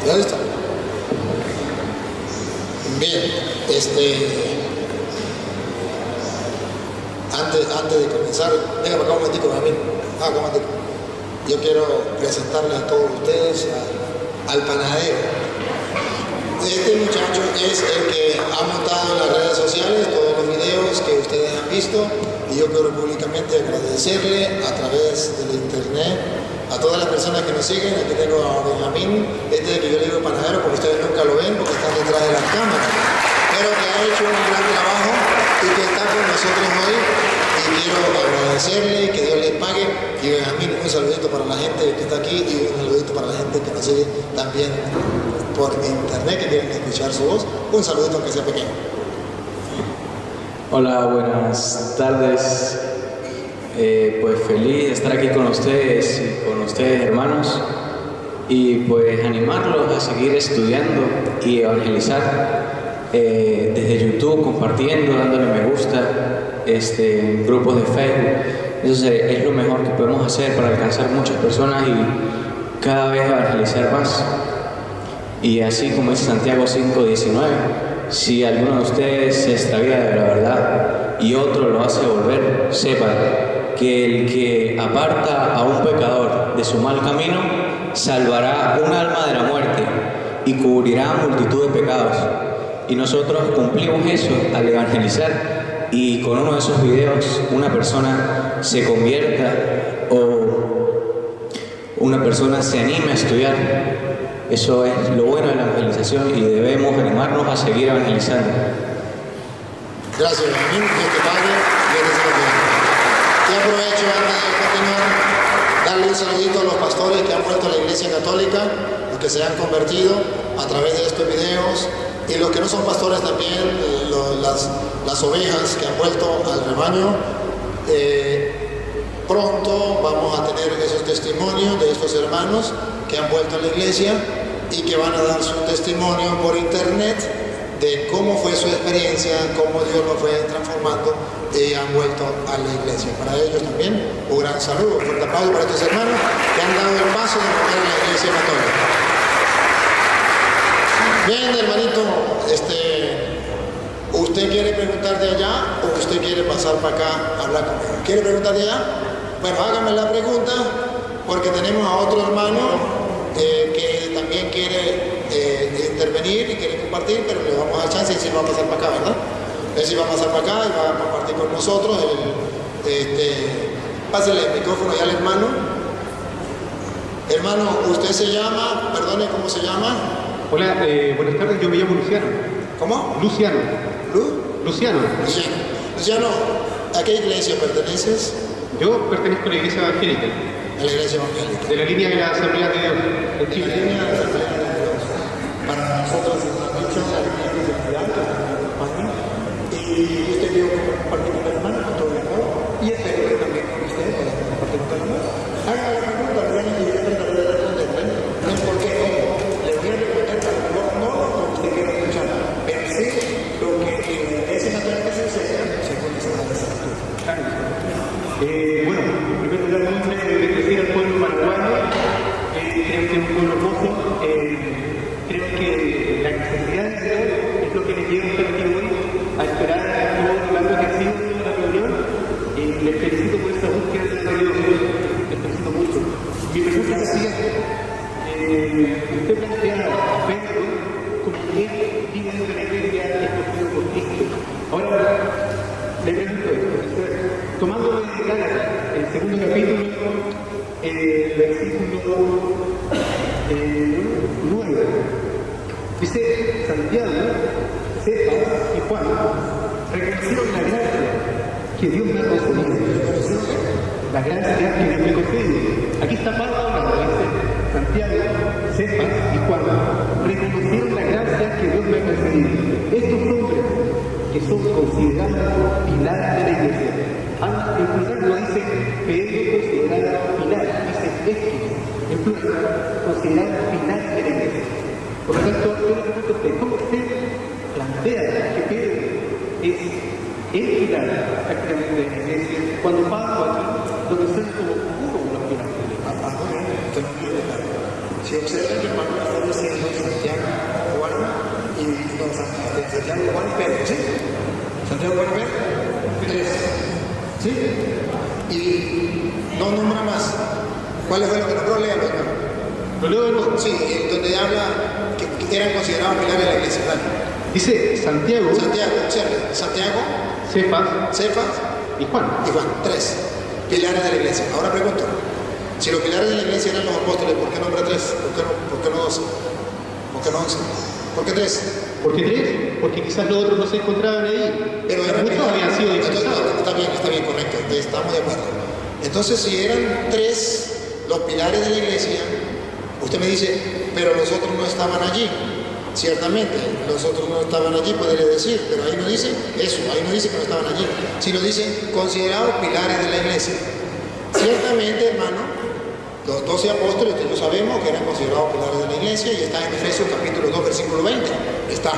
¿Ya listo? Bien, antes de comenzar, venga para acá un momentico, Benjamín. Un momentico. Yo quiero presentarles a todos ustedes al panadero. Este muchacho es el que ha montado en las redes sociales todos los videos que ustedes han visto, y yo quiero públicamente agradecerle a través del internet a todas las personas que nos siguen. Aquí tengo a Benjamín, que yo le digo panadero porque ustedes nunca lo ven porque están detrás de las cámaras, pero que ha hecho un gran trabajo y que está con nosotros hoy, y quiero agradecerle y que Dios les pague. Y Benjamín, un saludito para la gente que está aquí y un saludito para la gente que nos sigue también por internet, que quieren escuchar su voz. Un saludito aunque sea pequeño. Hola, buenas tardes. Pues feliz de estar aquí con ustedes y con ustedes, hermanos, y pues animarlos a seguir estudiando y evangelizar desde YouTube, compartiendo, dándole me gusta en grupos de Facebook. Eso es lo mejor que podemos hacer para alcanzar muchas personas y cada vez evangelizar más. Y así como dice Santiago 5:19, si alguno de ustedes se extravía de la verdad y otro lo hace volver, sepan que el que aparta a un pecador de su mal camino salvará un alma de la muerte y cubrirá multitud de pecados. Y nosotros cumplimos eso al evangelizar, y con uno de esos videos una persona se convierta o una persona se anime a estudiar. Eso es lo bueno de la evangelización y debemos animarnos a seguir evangelizando. Gracias, Benjamín. Dios te pague. Dios te bendiga. Y aprovecho, antes de continuar, darle un saludito a los pastores que han vuelto a la Iglesia Católica, los que se han convertido a través de estos videos, y los que no son pastores también, las ovejas que han vuelto al rebaño. Pronto vamos a tener esos testimonios de estos hermanos que han vuelto a la iglesia y que van a dar su testimonio por internet de cómo fue su experiencia, cómo Dios los fue transformando y han vuelto a la iglesia. Para ellos también un gran saludo, un fuerte aplauso para estos hermanos que han dado el paso de volver a la iglesia católica. Bien, hermanito, ¿usted quiere preguntar de allá o usted quiere pasar para acá a hablar conmigo? ¿Quiere preguntar de allá? Bueno, hágame la pregunta, porque tenemos a otro hermano que también quiere intervenir y quiere compartir, pero le vamos a dar chance y sí va a pasar para acá, ¿verdad? Él sí va a pasar para acá y va a compartir con nosotros. Pásale el micrófono ya al hermano. Hermano, usted se llama, perdone, ¿cómo se llama? Hola, buenas tardes, yo me llamo Luciano. ¿Cómo? Luciano. Luciano. Luciano, ¿a qué iglesia perteneces? Yo pertenezco a la iglesia evangélica. A la iglesia evangélica. De la línea de la Asamblea de Dios de Chile. La línea de la Asamblea de Dios. Para nosotros es una dicha, la línea de identidad que está en España. Y usted quiero compartir con el hermano con todo el amor. Y espero que también con usted para compartir con todo el amor. Haga la pregunta, hermano, y yo trataré de responderle. No es porque le voy a responder, no lo que usted quiera escuchar, pero sí lo que es naturalmente se enseña según esa escritura. Bueno, en primer lugar, vamos a bendecir al pueblo paraguayo. Creo que es un pueblo hermoso. Creo que la necesidad de Dios es lo que les lleva a estar aquí hoy, a esperar todo lo largo que ha sido la reunión. Les felicito por esta búsqueda de Dios. Les felicito mucho. Mi pregunta es la siguiente. Usted plantea a Pedro como que vive de la iglesia escogido por Cristo. Ahora, le pregunto esto. Tomando de Gálatas, el segundo capítulo, versículo 9, dice Santiago, Cefas y Juan reconocieron la gracia que Dios me ha concedido. La gracia que Dios me ha concedido. Aquí está Pablo hablando, dice Santiago, Cefas y Juan reconocieron la gracia que Dios me ha concedido. Estos hombres que son considerados pilares de la iglesia. En plural no dice Pedro considerado pilar, dice estos, en plural, considerado pilar de la iglesia. Por lo tanto, yo le pregunto a usted, ¿cómo usted plantea que Pedro es el pilar prácticamente de la iglesia, cuando Pablo aquí lo presenta como uno de los pilares de la iglesia? Si observan que Pablo está siendo Santiago, Juan y no, Santiago, Juan y Pedro, ¿sí? Santiago, Juan y Pedro, 3, ¿sí? Y no nombra más. ¿Cuál fue lo que nombró? Léalo, hermano. Lo leo de nuevo. Sí, donde habla que eran considerados pilares de la iglesia. Dale. Dice Santiago, Santiago, observe. Santiago, Cefas Cefas y Juan. y Juan. 3 pilares de la iglesia. Ahora pregunto, si los pilares de la iglesia eran los apóstoles, ¿por qué nombra 3? ¿Por qué no 12? ¿Por qué no 11? ¿Por qué 3? ¿Por qué 3? Porque quizás los otros no se encontraban ahí. Pero eran muchos habían sido dispersados. Está bien, correcto, estamos de acuerdo. Entonces, si eran 3 los pilares de la iglesia, usted me dice, pero los otros no estaban allí. Ciertamente, los otros no estaban allí, podría decir, pero ahí no dice eso, ahí no dice que no estaban allí, sino dice considerados pilares de la iglesia. Ciertamente, hermano, los 12 apóstoles, que ya sabemos que eran considerados pilares de la iglesia, y está en Efesios capítulo 2, versículo 20. Está.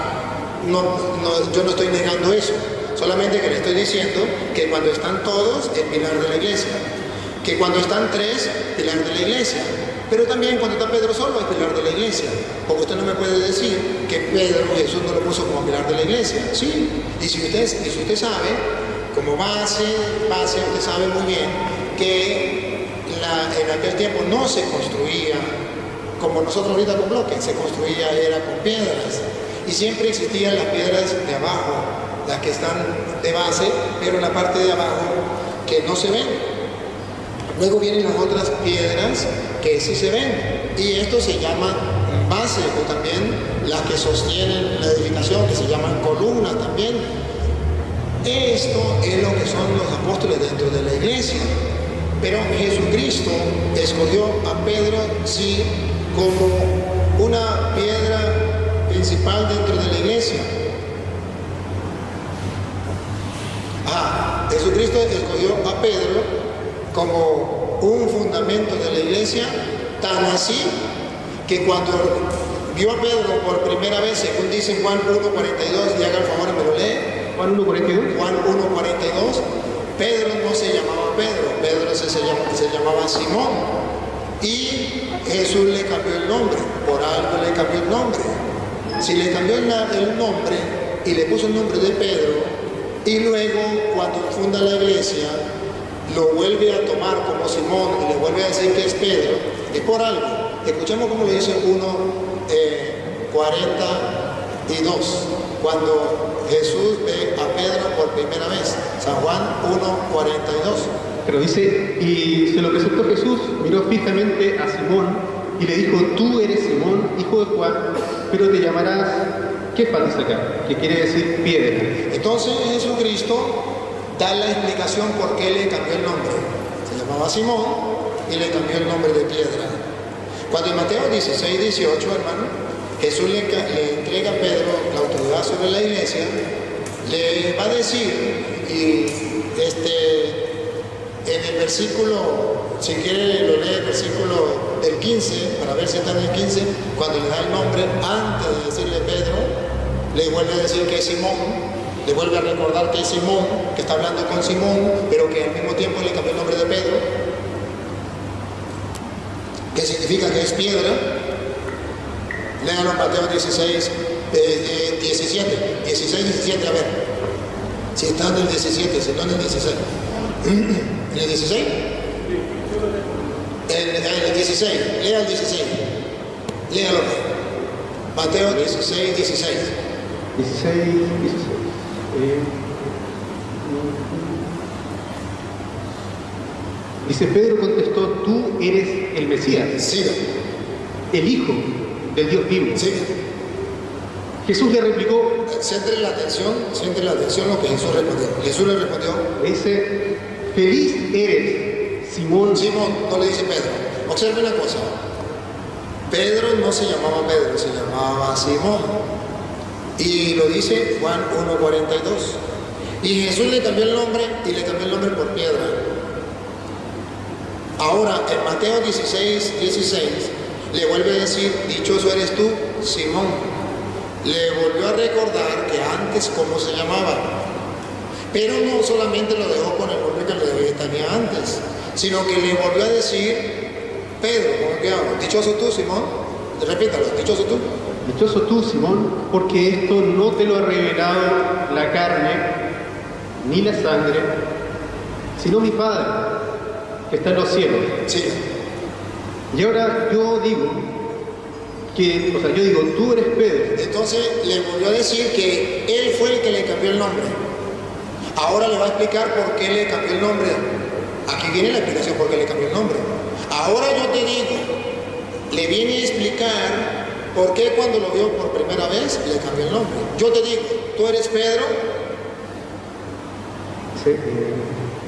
Yo no estoy negando eso, solamente que le estoy diciendo que cuando están todos, es pilar de la iglesia. Que cuando están 3, pilar de la iglesia. Pero también cuando está Pedro solo, es pilar de la iglesia. Porque usted no me puede decir que Pedro, Jesús no lo puso como pilar de la iglesia. Sí. Y si usted sabe, como base, usted sabe muy bien que en aquel tiempo no se construía como nosotros ahorita con bloques, se construía era con piedras. Y siempre existían las piedras de abajo, las que están de base, pero en la parte de abajo que no se ven. Luego vienen las otras piedras que sí se ven, y esto se llama base, o también las que sostienen la edificación, que se llaman columnas también. Esto es lo que son los apóstoles dentro de la iglesia. Pero Jesucristo escogió a Pedro, sí, como una piedra principal dentro de la iglesia. Jesucristo escogió a Pedro como un fundamento de la iglesia, tan así que cuando vio a Pedro por primera vez, según dice Juan 1.42, y haga el favor y me lo lee. Juan 1.42. Juan 1.42, Pedro no se llamaba Pedro se llamaba Simón, y Jesús le cambió el nombre, por algo le cambió el nombre. Si le cambió el nombre y le puso el nombre de Pedro, y luego cuando funda la iglesia lo vuelve a tomar como Simón y le vuelve a decir que es Pedro, es por algo. Escuchemos cómo lo dice 1.42, cuando Jesús ve a Pedro por primera vez. San Juan 1.42. Pero dice, y se lo presentó Jesús, miró fijamente a Simón y le dijo, tú eres Simón, hijo de Juan, pero te llamarás, ¿qué falta acá? Que quiere decir piedra. Entonces Jesucristo da la explicación por qué le cambió el nombre. Se llamaba Simón y le cambió el nombre de piedra. Cuando en Mateo 16:18, hermano, Jesús le entrega a Pedro la autoridad sobre la iglesia, le va a decir, y en el versículo, si quiere lo lee el versículo del 15, para ver si está en el 15, cuando le da el nombre, antes de decirle Pedro, le vuelve a decir que es Simón, le vuelve a recordar que es Simón, que está hablando con Simón, pero que al mismo tiempo le cambió el nombre de Pedro, que significa que es piedra. Léanlo Mateo 17, a ver, si está en el 17, si no en el 16. ¿En el 16? En el 16, lea el 16, léalo. Mateo 16, 16. 16. Dice, Pedro contestó, tú eres el Mesías, Sí. el Hijo del Dios vivo. Sí. Jesús le replicó, Siente la atención lo que Jesús respondió. Jesús le respondió, le dice, feliz eres, Simón. Simón, no le dice Pedro. Observe una cosa. Pedro no se llamaba Pedro, se llamaba Simón. Y lo dice Juan 1.42. Y Jesús le cambió el nombre, y le cambió el nombre por piedra. Ahora, en Mateo 16, 16, le vuelve a decir, dichoso eres tú, Simón. Le volvió a recordar que antes cómo se llamaba. Pero no solamente lo dejó con el nombre que le tenía antes, sino que le volvió a decir, Pedro, ¿cómo que hago? Dichoso tú, Simón. repítalo, dichoso tú. Dichoso tú, Simón, porque esto no te lo ha revelado la carne ni la sangre, sino mi Padre, que está en los cielos. Sigue. Y ahora yo digo, tú eres Pedro. Entonces le volvió a decir que él fue el que le cambió el nombre. Ahora le va a explicar por qué le cambió el nombre. Aquí viene la explicación por qué le cambió el nombre. Ahora yo te digo, le viene a explicar por qué cuando lo vio por primera vez le cambió el nombre. Yo te digo, tú eres Pedro. Sí.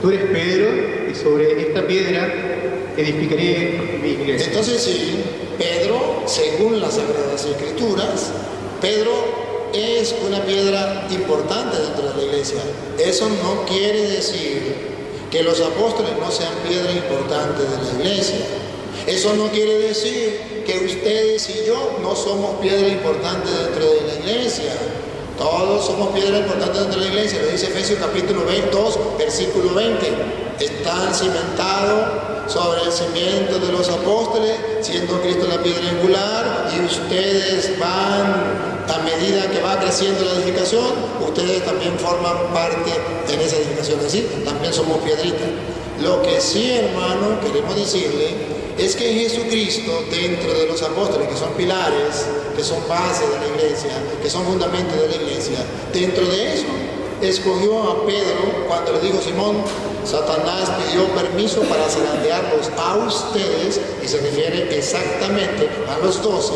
Tú eres Pedro y sobre esta piedra edificaré mi iglesia. Entonces sí, Pedro, según las Sagradas Escrituras, Pedro es una piedra importante dentro de la iglesia. Eso no quiere decir que los apóstoles no sean piedra importante de la iglesia. Eso no quiere decir que ustedes y yo no somos piedra importante dentro de la iglesia. Todos somos piedra importante dentro de la iglesia. Lo dice Efesios capítulo 2, versículo 20. Están cimentados sobre el cimiento de los apóstoles, siendo Cristo la piedra angular, y ustedes van, a medida que va creciendo la edificación, ustedes también forman parte en esa edificación. Es decir, también somos piedritas. Lo que sí, hermano, queremos decirle es que Jesucristo, dentro de los apóstoles, que son pilares, que son bases de la iglesia, que son fundamentos de la iglesia, dentro de eso escogió a Pedro cuando le dijo: Simón, Satanás pidió permiso para zarandearlos a ustedes, y se refiere exactamente a los 12,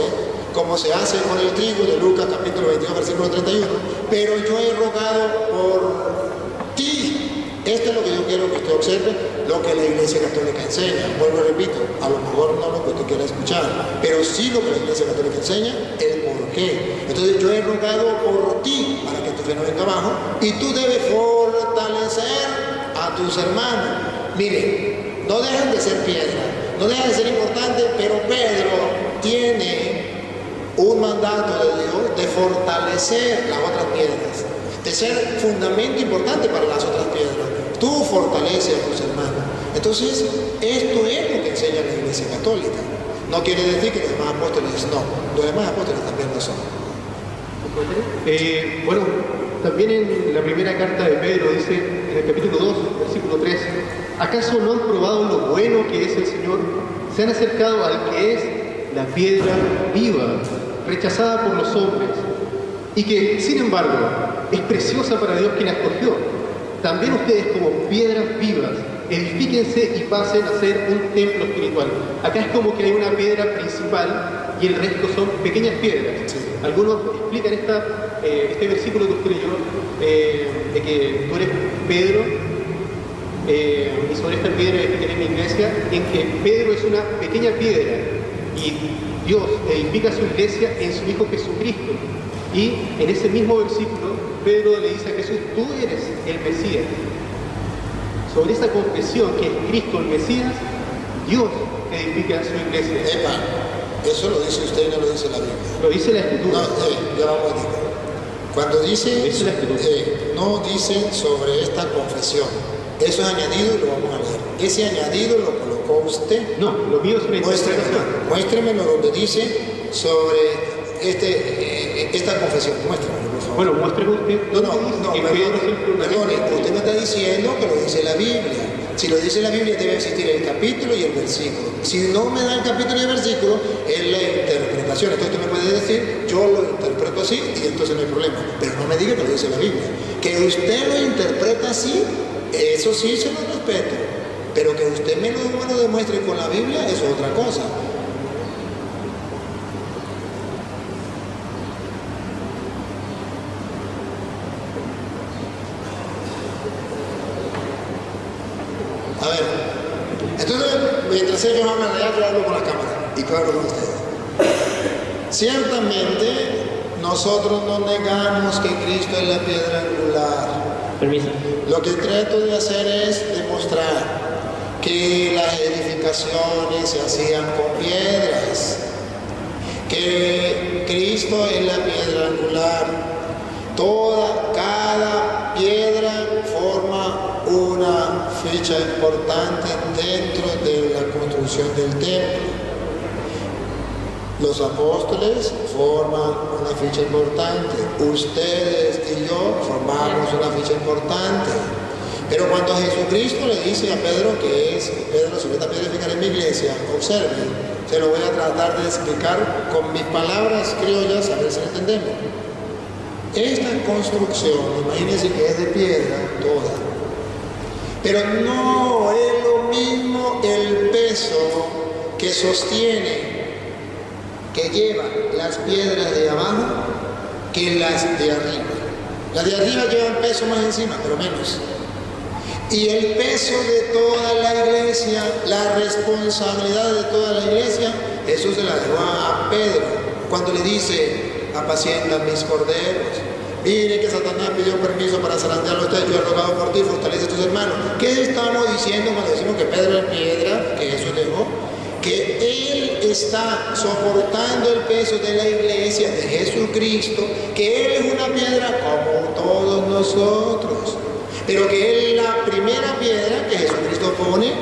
como se hace con el trigo de Lucas capítulo 22, versículo 31, pero yo he rogado por ti. Esto es lo que yo quiero que usted observe, lo que la Iglesia Católica enseña. Vuelvo y repito, a lo mejor no lo que usted quiera escuchar, pero sí lo que la Iglesia Católica enseña, el por qué. Entonces yo he rogado por ti, para que tu fe no venga abajo, y tú debes fortalecer a tus hermanos. Mire, no dejan de ser piedra, no dejan de ser importantes, pero Pedro tiene un mandato de Dios de fortalecer las otras piedras, de ser fundamento importante para las otras piedras. Tú fortaleces a tus hermanos. Entonces, esto es lo que enseña la Iglesia Católica. No quiere decir que los demás apóstoles no. Los demás apóstoles también lo son. Bueno, también en la primera carta de Pedro dice, en el capítulo 2, versículo 3, ¿acaso no han probado lo bueno que es el Señor? Se han acercado al que es la piedra viva, rechazada por los hombres, y que, sin embargo, es preciosa para Dios quien la escogió. También ustedes, como piedras vivas, edifíquense y pasen a ser un templo espiritual. Acá es como que hay una piedra principal y el resto son pequeñas piedras. Sí. Algunos explican este versículo que usted leyó, de que tú eres Pedro, y sobre esta piedra edificaré mi iglesia, en que Pedro es una pequeña piedra y Dios edifica su iglesia en su Hijo Jesucristo. Y en ese mismo versículo, Pedro le dice a Jesús: tú eres el Mesías. Sobre esa confesión que es Cristo el Mesías, Dios edifica su iglesia. Epa, eso lo dice usted y no lo dice la Biblia. Lo dice la Escritura. No, ya vamos a decir. Cuando dice, Dice la Escritura. no dice sobre esta confesión. Eso es añadido y lo vamos a leer. Ese añadido lo colocó usted. No, lo mío es una interpretación. Muéstremelo donde dice sobre esta confesión. Muéstremelo, por favor. Bueno, muéstreme usted. No, que Pedro es el perdone, fundamento. usted me está diciendo que lo dice la Biblia. Si lo dice la Biblia, debe existir el capítulo y el versículo. Si no me da el capítulo y el versículo, es la interpretación. Entonces usted me puede decir: yo lo interpreto así, y entonces no hay problema. Pero no me diga que lo dice la Biblia. Que usted lo interpreta así, eso sí se lo respeto. Pero que usted me lo demuestre con la Biblia, eso es otra cosa. A ver, entonces, mientras ellos hablan allá, yo hablo con la cámara y yo hablo con ustedes. Ciertamente, nosotros no negamos que Cristo es la piedra angular. Permiso. Lo que trato de hacer es demostrar que las edificaciones se hacían con piedras, que Cristo es la piedra angular. Cada piedra forma una ficha importante dentro de la construcción del templo. Los apóstoles forman una ficha importante, ustedes y yo formamos una ficha importante. Pero cuando Jesucristo le dice a Pedro que es, Pedro, sobre esta piedra edificaré mi iglesia, observen, se lo voy a tratar de explicar con mis palabras criollas, a ver si lo entendemos. Esta construcción, imagínense que es de piedra toda, pero no es lo mismo el peso que sostiene, que lleva las piedras de abajo que las de arriba. Las de arriba llevan peso más encima, pero menos. Y el peso de toda la iglesia, la responsabilidad de toda la iglesia, Jesús se la dejó a Pedro cuando le dice: apacienta mis corderos. Mire que Satanás pidió permiso para zarandearlo a usted, yo he rogado por ti, fortalece a tus hermanos. ¿Qué estamos diciendo cuando decimos que Pedro es piedra, que Jesús dejó? Que Él está soportando el peso de la iglesia de Jesucristo, que Él es una piedra como todos nosotros, pero que Él es la primera piedra que Jesucristo pone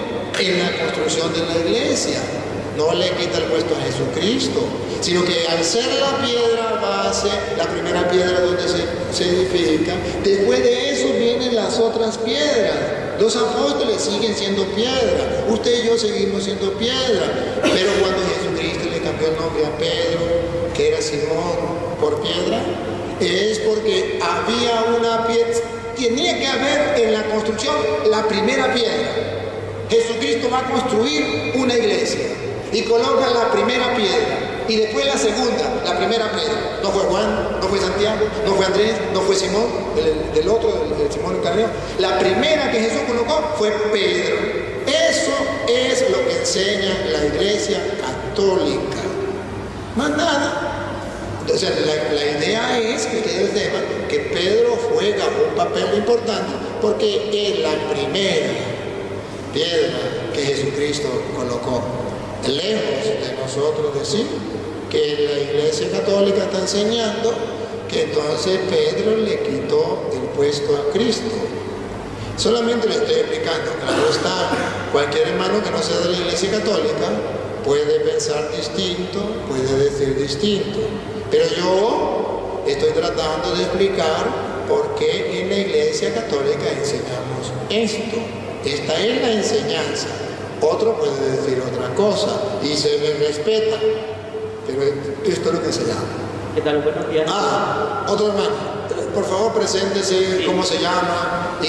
en la construcción de la iglesia. No le quita el puesto a Jesucristo, sino que al ser la piedra base, la primera piedra donde se edifica, después de eso vienen las otras piedras. Los apóstoles siguen siendo piedra, usted y yo seguimos siendo piedra, pero cuando Jesucristo le cambió el nombre a Pedro, que era Simón, por piedra, es porque había una piedra, tenía que haber en la construcción la primera piedra. Jesucristo va a construir una iglesia y coloca la primera piedra y después la segunda, la primera piedra. No fue Juan, no fue Santiago, no fue Andrés, no fue Simón, del Simón el Cananeo. La primera que Jesús colocó fue Pedro. Eso es lo que enseña la iglesia católica. Más nada. O sea, la idea es que ustedes sepan que Pedro juega un papel importante porque es la primera piedra que Jesucristo colocó. Lejos de nosotros decir que la iglesia católica está enseñando que entonces Pedro le quitó el puesto a Cristo. Solamente le estoy explicando, claro está, cualquier hermano que no sea de la iglesia católica puede pensar distinto, puede decir distinto, pero yo estoy tratando de explicar por qué en la iglesia católica enseñamos esto. Esta es la enseñanza. Otro puede decir otra cosa y se le respeta, pero esto es lo que enseñamos. ¿Qué tal? Buenos días. Otro hermano, por favor preséntese, cómo se llama y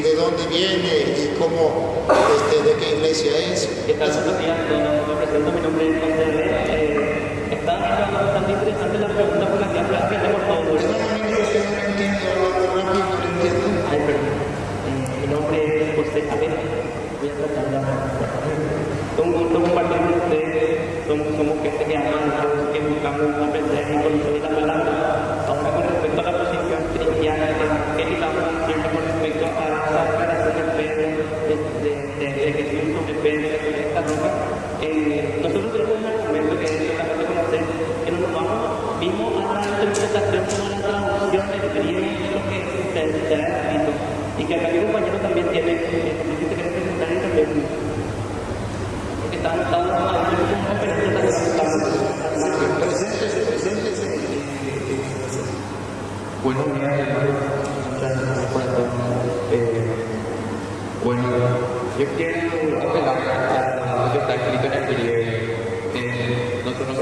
de dónde viene y cómo, de qué iglesia es. ¿Qué tal? Buenos días. Me presento, mi nombre es José B. Está bastante interesante la pregunta por la que aprendemos todos. Ay, perdón. Mi nombre es José B. Voy a tratar de hablar. Un gusto compartir con ustedes. Somos gente que aman a Dios, que buscamos aprender y conocer la palabra. Ahora, con respecto a la posición cristiana evangélica, siempre con respecto a esa aclaración de Pedro, de Jesús sobre Pedro, sobre esta roca, nosotros tenemos un argumento que es importante conocer, que nos vimos a la interpretación como la traducción del griego de lo que se ha escrito. Y que acá mi compañero también tiene, que te quiere presentar y también, porque está anotado a una conferencia también. Buenos días, hermanos. Muchas gracias por todo. Bueno, yo quiero apelar a lo que está escrito en el griego. Nosotros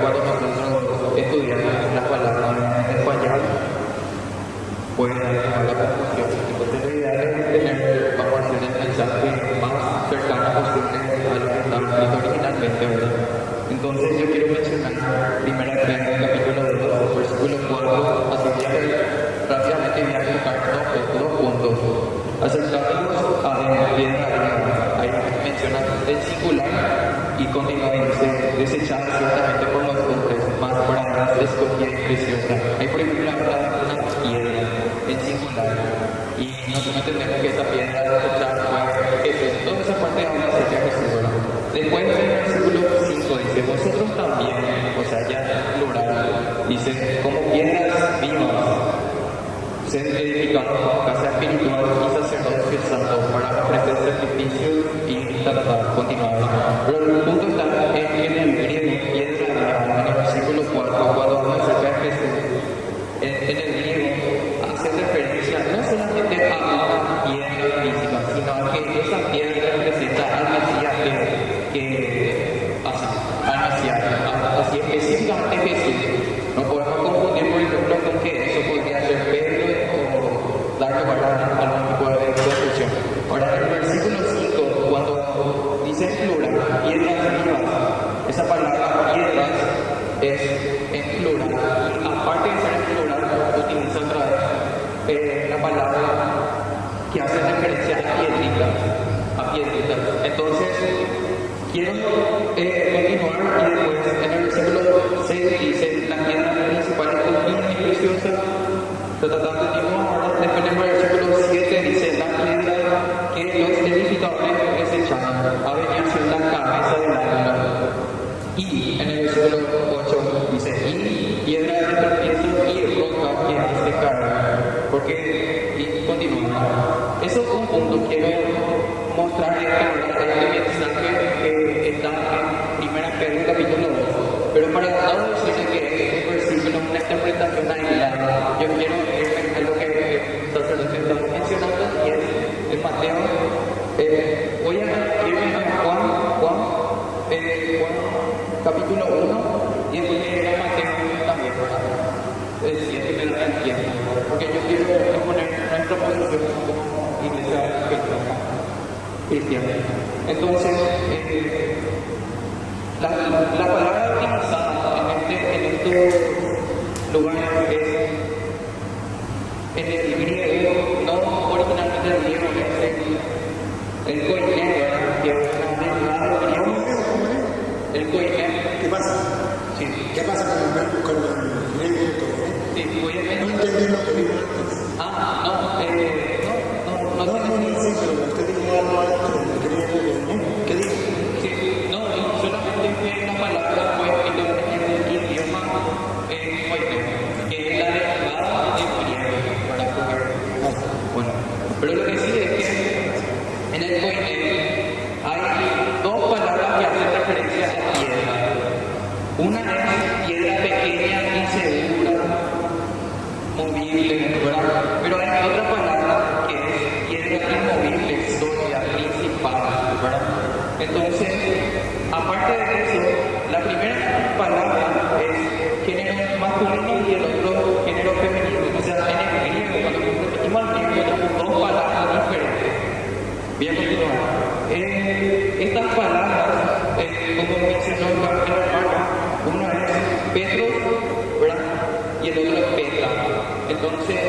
cuando nosotros estudiamos las palabras en español, puede dar la confusión. Entonces, la idea es tener, vamos a hacer el mensaje más cercano posible a lo que está escrito originalmente, ¿verdad? Entonces, yo quiero mencionar primera vez en el capítulo 2, versículo 4, así que rápidamente voy a explicar dos puntos. Acercándonos a la piedra, ahí menciona el singular y continúa y dice, desechada ciertamente por los hombres, más para escogida y preciosa. Ahí, por ejemplo, habla de una piedra en singular y nosotros entendemos que esa piedra desechada fue Jesús. Toda esa parte habla acerca de Jesús. Después del versículo 5 dice, vosotros también, o sea, ya plural, dice, como piedras vivas, sed edificados como casa espiritual y sacerdocio santo para ofrecer sacrificios y tratar continuar. Pero el punto está en el griego, el versículo 4, cuando habla acerca de Jesús, en el griego hace referencia no solamente a una piedra física, sino a que esa piedra representa al Mesías así específicamente Jesús. No podemos confundir, por ejemplo, con que eso podría ser Pedro o dar lugar a algún tipo de confusión. Ahora, en el versículo 5, cuando dice en plural, piedras vivas, esa palabra piedras es en plural, y aparte de ser en plural, utiliza otra vez la palabra que hace referencia a piedritas. Entonces, quiero continuar y después en el versículo 6 dice la piedra principal es divina y preciosa. Después en el versículo 7 dice la piedra que los edificadores desecharon ha venido a ser la cabeza del ángulo. Y en el versículo 8 dice y piedra de tropiezo y roca que hace caer. Porque, y continúa. Eso es un punto. Quiero mostrarles este mensaje que está en 1 Pedro capítulo 2. Pero para no decirles que es un versículo, una interpretación aislada, yo quiero irme a lo que el sacerdote está mencionando, y es en Mateo. Voy a irme a Juan capítulo 1 y después leer a Mateo también, ¿verdad? Si es que me da el tiempo, porque yo quiero exponer nuestra posición como iglesia cristiana. Entonces, la palabra utilizada en estos lugares es en el griego, no originalmente el griego, es el koiné, que es una derivada del griego. El koiné. ¿Qué pasa? Sí. ¿Qué pasa con el griego? Sí, voy a No entendí lo que dijo antes. No, sí, pero usted dijo algo con el griego, ¿qué dijo? Sí, no, solamente que la palabra fue escrita en el idioma koiné, que es la derivada del griego, para poder. Bueno, pero lo que sí es que en el koiné hay dos palabras que hacen referencia a piedra. Una es piedra pequeña, insegura, movible, ¿verdad? Pero hay otra palabra que es piedra inmovible, sólida, principal, ¿verdad? Entonces, aparte de eso, la primera palabra es género masculino y el otro género femenino. O sea, en el griego, cuando nos repetimos al griego, tenemos dos palabras diferentes. Voy a continuar. Estas palabras, como mencionó el hermano, uno es Petros, ¿verdad? Y el otro es Petra. Entonces,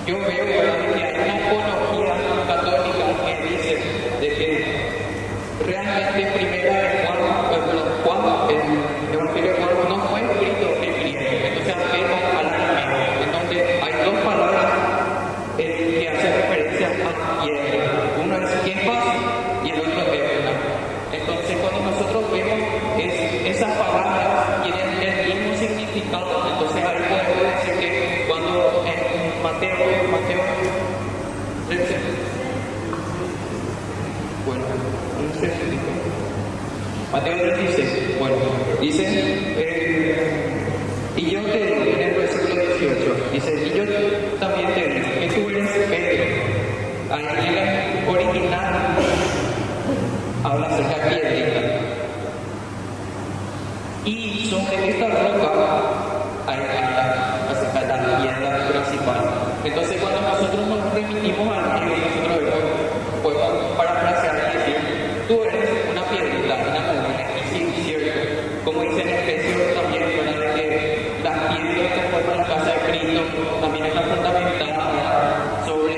yo veo, ¿verdad?, que hay una apología católica que dice de que realmente primera de Juan, el Evangelio de Juan no fue escrito en griego. Entonces, vemos al arameo, en donde hay dos palabras que hacen referencia a piedra. Uno es Kefas y el otro es Petra. Entonces, cuando nosotros vemos esas palabras tienen el mismo significado, entonces ahí podemos decir que cuando en Mateo 13, bueno, un segundito. Mateo 16, bueno, dice, y yo te digo, en el versículo 18, dice, y yo también te digo, que tú eres Pedro. Ahí en el original habla acerca de piedrita. Y sobre esta roca hay acerca de la piedra principal. Entonces, cuando nosotros nos remitimos al griego, nosotros podemos parafrasear y decir, tú eres una piedrita, inamovible. Y sí, cierto. Como dice en Efesios también, ¿verdad?, que las piedras que forman la casa de Cristo también están fundamentadas sobre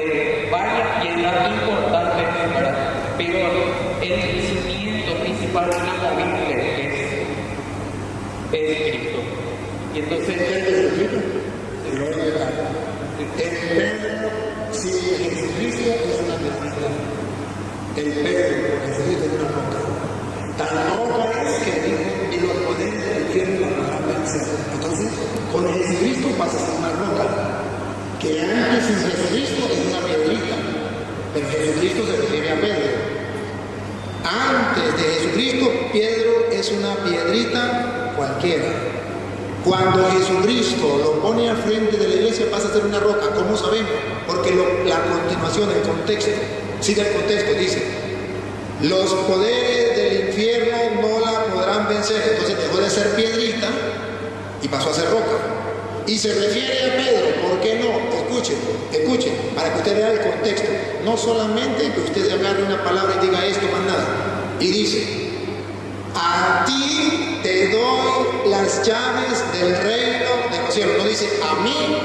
varias piedras importantes, ¿verdad? Pero el cimiento principal inamovible es Cristo. Y entonces si Jesucristo es una piedra, el Pedro, Jesucristo es una roca. Tan roca es que y los poderes del infierno la podrán vencer. Entonces, con Jesucristo pasa a ser una roca, que antes sin Jesucristo es una piedrita, pero Jesucristo se refiere a Pedro. Antes de Jesucristo, Pedro es una piedrita cualquiera. Cuando Jesucristo lo pone al frente de la iglesia pasa a ser una roca. ¿Cómo sabemos? Porque la continuación, el contexto, sigue el contexto, dice: los poderes del infierno no la podrán vencer. Entonces dejó de ser piedrita y pasó a ser roca. Y se refiere a Pedro, ¿por qué no? Escuchen, para que usted vea el contexto. No solamente que usted agarre una palabra y diga esto, más nada. Y dice: a ti te doy las llaves del reino de los cielos. No dice: a mí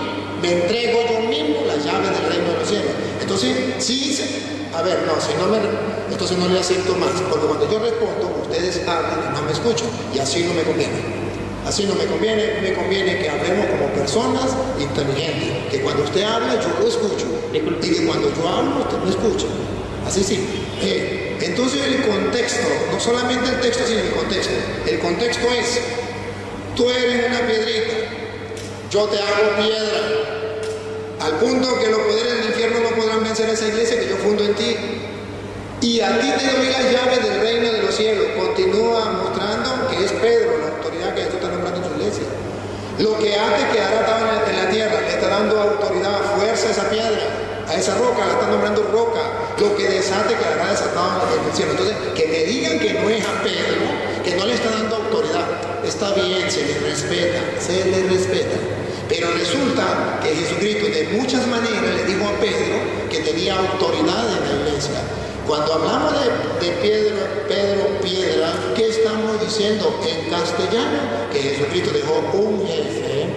me entrego yo mismo las llaves del reino de los cielos. Entonces, sí, a ver, no, si no entonces no le acepto más, porque cuando yo respondo, ustedes hablan y no me escuchan, y así no me conviene. Así no me conviene que hablemos como personas inteligentes, que cuando usted habla yo lo escucho, y que cuando yo hablo usted me escucha. Así sí. Entonces el contexto, no solamente el texto, sino el contexto. El contexto es: tú eres una piedrita, yo te hago piedra, al punto que los poderes del infierno no podrán vencer a esa iglesia que yo fundo en ti. Y a ti te doy las llaves del reino de los cielos. Continúa mostrando que es Pedro la autoridad que Jesús está nombrando en su iglesia. Lo que ate quedará atado en la tierra. Le está dando autoridad, fuerza a esa piedra, a esa roca, la está nombrando roca. Lo que desate quedará desatado en el cielo. Entonces, que me digan que no es a Pedro, que no le está dando autoridad, está bien, se le respeta. Pero resulta que Jesucristo de muchas maneras le dijo a Pedro que tenía autoridad en la iglesia. Cuando hablamos de Pedro, piedra, ¿qué estamos diciendo en castellano? Que Jesucristo dejó un jefe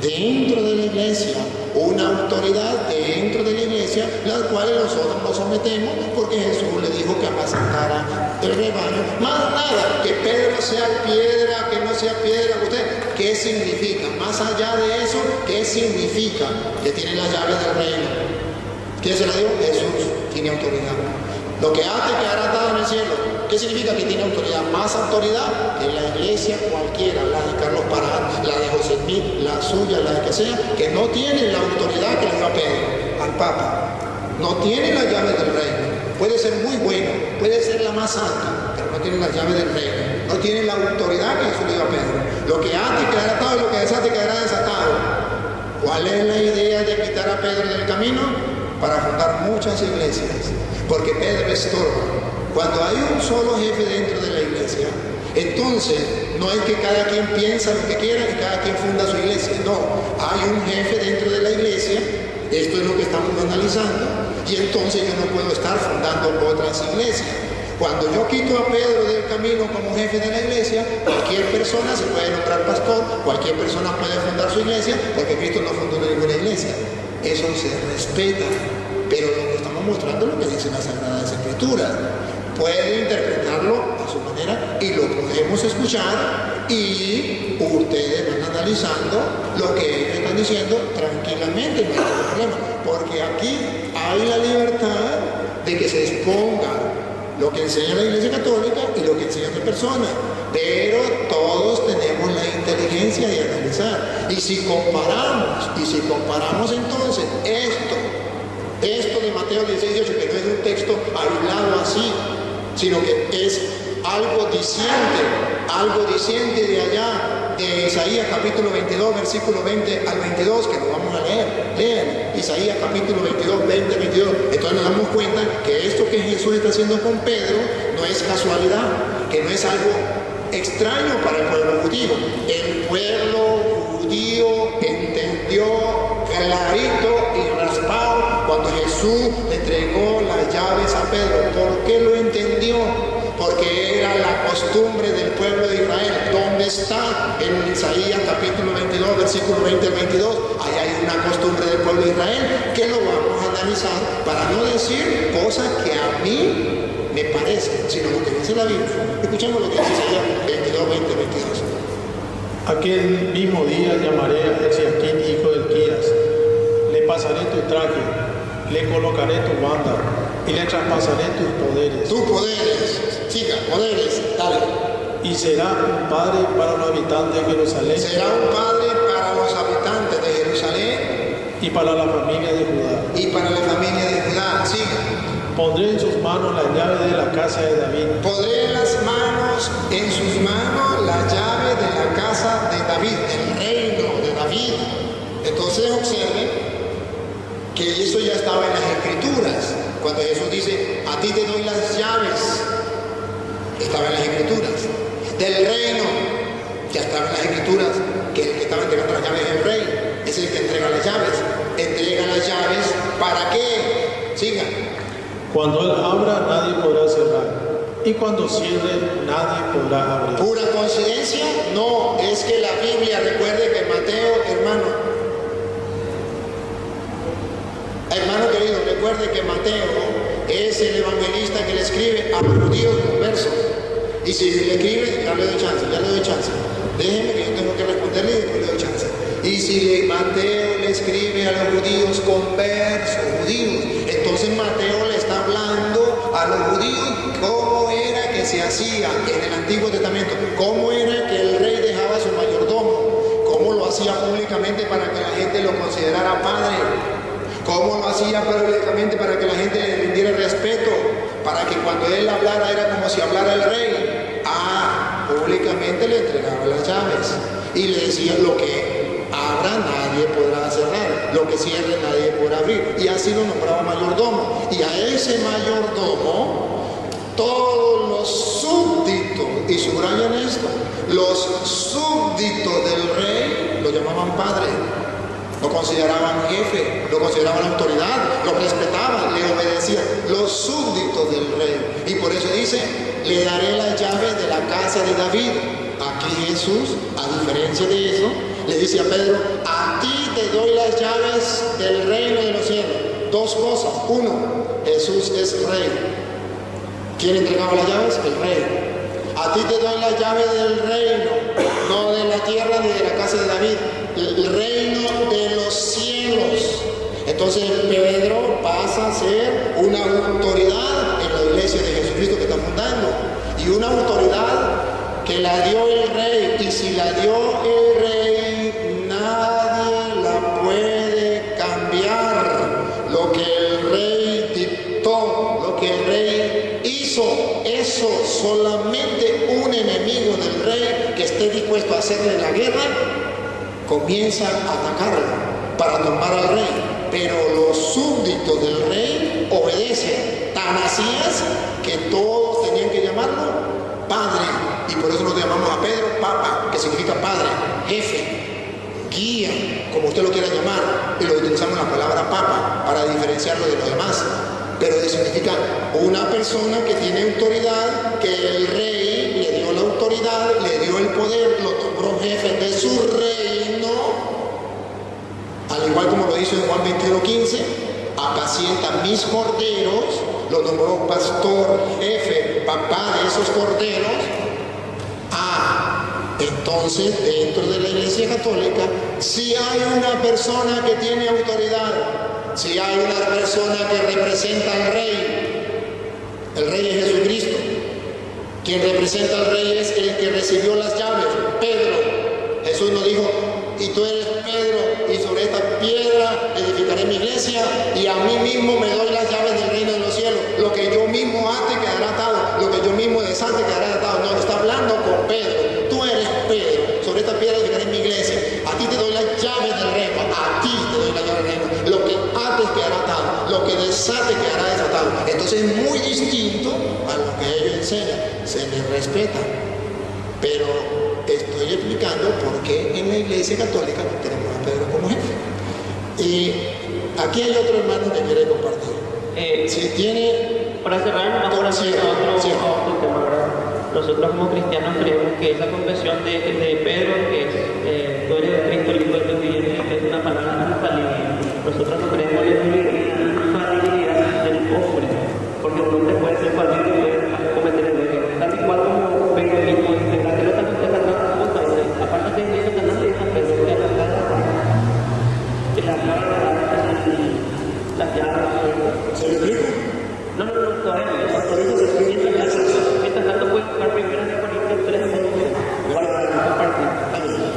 dentro de la iglesia, una autoridad dentro de la iglesia, las cuales nosotros nos sometemos porque Jesús le dijo que apacentara el rebaño. Más nada, que Pedro sea piedra, que no sea piedra. ¿Usted qué significa? Más allá de eso, ¿qué significa? Que tiene las llaves del reino. ¿Quién se lo dio? Jesús tiene autoridad. Lo que ate quedará atado en el cielo. ¿Qué significa que tiene autoridad? Más autoridad que la iglesia cualquiera, la de Carlos Pará, la de José Smith, la suya, la de que sea, que no tiene la autoridad que le dio a Pedro, al Papa. No tiene las llaves del reino. Puede ser muy bueno, puede ser la más alta, pero no tiene las llaves del reino. No tiene la autoridad que Jesús le dio a Pedro. Lo que ate quedará atado y lo que desate quedará desatado. ¿Cuál es la idea de quitar a Pedro del camino? Para fundar muchas iglesias. Porque Pedro estorba. Cuando hay un solo jefe dentro de la iglesia, entonces no es que cada quien piensa lo que quiera y cada quien funda su iglesia. No, hay un jefe dentro de la iglesia. Esto es lo que estamos analizando. Y entonces yo no puedo estar fundando otras iglesias. Cuando yo quito a Pedro del camino como jefe de la iglesia, cualquier persona se puede nombrar pastor, cualquier persona puede fundar su iglesia, porque Cristo no fundó ninguna iglesia. Eso se respeta. Pero lo que estamos mostrando es lo que dice la Sagrada Escritura. Puede interpretarlo a su manera y lo podemos escuchar y ustedes van analizando lo que ellos están diciendo tranquilamente, no hay ningún problema. Porque aquí hay la libertad de que se exponga lo que enseña la Iglesia Católica y lo que enseña otra persona. Pero todos tenemos la inteligencia de analizar. Y si comparamos entonces esto de Mateo 16:18, que no es un texto hablado así, sino que es algo diciente de allá, de Isaías capítulo 22, versículo 20 al 22, que lo vamos a leer. Lean Isaías capítulo 22, 20 al 22. Entonces nos damos cuenta que esto que Jesús está haciendo con Pedro no es casualidad, que no es algo extraño para el pueblo judío. El pueblo judío entendió clarito y raspado cuando Jesús le entregó las llaves a Pedro. ¿Por qué lo entendió? Porque era la costumbre del pueblo de Israel. ¿Dónde está? En Isaías capítulo 22, versículo 20 al 22. Ahí hay una costumbre del pueblo de Israel que lo vamos a analizar para no decir cosas que a mí me parecen, sino lo que dice la Biblia. Escuchemos lo que dice Isaías 22, 20 al 22. Aquel mismo día llamaré a Ezequiel, hijo de Elquías, le pasaré tu traje, le colocaré tu banda y le traspasaré tus poderes. Tus poderes, siga, poderes, dale. Y será un padre para los habitantes de Jerusalén. Será un padre para los habitantes de Jerusalén. Y para la familia de Judá. Y para la familia de Judá, siga. Pondré en sus manos la llave de la casa de David. Pondré en las manos hermanos, en sus manos la llave de la casa de David, del reino de David. Entonces observen que eso ya estaba en las Escrituras. Cuando Jesús dice, a ti te doy las llaves, estaba en las Escrituras. Del reino, ya estaba en las Escrituras, que el que estaba entregando las llaves es el rey, es el que entrega las llaves. Entrega las llaves, ¿para qué? Sigan. Cuando Él abra, nadie podrá cerrar. Y cuando cierre, nadie podrá abrir. ¿Pura coincidencia? No, es que la Biblia, recuerde que Mateo, hermano querido, recuerde que Mateo es el evangelista que le escribe a los judíos conversos. Y si le escribe, ya le doy chance. Déjeme que yo tengo que responderle y después le doy chance. Y si Mateo le escribe a los judíos conversos, judíos, entonces Mateo le está hablando a los judíos cómo era que se hacía en el Antiguo Testamento, cómo era que el rey dejaba a su mayordomo, cómo lo hacía públicamente para que la gente lo considerara padre, cómo lo hacía públicamente para que la gente le rindiera respeto, para que cuando él hablara era como si hablara el rey. Públicamente le entregaba las llaves y le decía, lo que abra nadie podrá cerrar, lo que cierre nadie podrá abrir, y así lo nombraba mayordomo. Y a ese mayordomo todos los súbditos, y subrayan esto, los súbditos del rey lo llamaban padre, lo consideraban jefe, lo consideraban autoridad, lo respetaban, le obedecían, los súbditos del rey. Y por eso dice, le daré las llaves de la casa de David. Aquí Jesús, a diferencia de eso, le dice a Pedro, a ti te doy las llaves del reino de los cielos. Dos cosas. Uno, Jesús es rey. ¿Quién entregaba las llaves? El rey. A ti te doy las llaves del reino, no de la tierra ni de la casa de David, el reino de los cielos. Entonces Pedro pasa a ser una autoridad en la iglesia de Jesucristo que está fundando, y una autoridad que la dio el rey, y si la dio el rey nadie la puede cambiar. Lo que el rey dictó, lo que el rey hizo, eso solamente un enemigo del rey que esté dispuesto a hacerle la guerra comienza a atacarlo para tomar al rey. Pero los súbditos del rey obedecen, tan así es que todos tenían que llamarlo padre, y por eso nos llamamos a Pedro papa, que significa padre, jefe, guía, como usted lo quiera llamar, y lo utilizamos la palabra papa para diferenciarlo de los demás. Pero significa una persona que tiene autoridad, que el rey le dio la autoridad, le dio el poder, lo nombró jefe de su reino, al igual como lo dice en Juan 21:15, apacienta mis corderos, lo nombró pastor, jefe, papá de esos corderos. Entonces dentro de la Iglesia Católica, si hay una persona que tiene autoridad, si hay una persona que representa al rey, el rey es Jesucristo. Quien representa al rey es el que recibió las llaves, Pedro. Jesús nos dijo, y tú eres Pedro, y sobre esta piedra edificaré mi iglesia, y a mí mismo me doy las llaves del reino de los cielos. Lo que yo mismo ate quedará atado, lo que yo mismo desate quedará atado. No, está hablando con Pedro. Tú eres Pedro, sobre esta piedra edificaré mi iglesia. A ti te doy las llaves del reino, a ti te doy las llaves del reino. Lo que ates quedará atado, lo que desate quedará desatado. Entonces es muy distinto a lo que ellos enseñan. Se les respeta, pero estoy explicando por qué en la Iglesia Católica tenemos a Pedro como jefe. Y aquí hay otro hermano que quiere compartir. Si tiene... Para cerrar, vamos a hacer otro tema, ¿verdad? Nosotros como cristianos creemos que esa confesión de Pedro, que es tú eres de Cristo, el Hijo de Dios viviente, es una palabra infalible. Nosotros no creemos en la infalibilidad del hombre, porque un hombre puede ser falible y puede cometer errores. Tal y cual como Pedro mismo dice, la pelota no está tratando con cosas, aparte de eso, canal de esa pelota que la ¿Se le explica? No, todavía no. Mientras tanto puede jugar primero de Corintios 3 para compartir.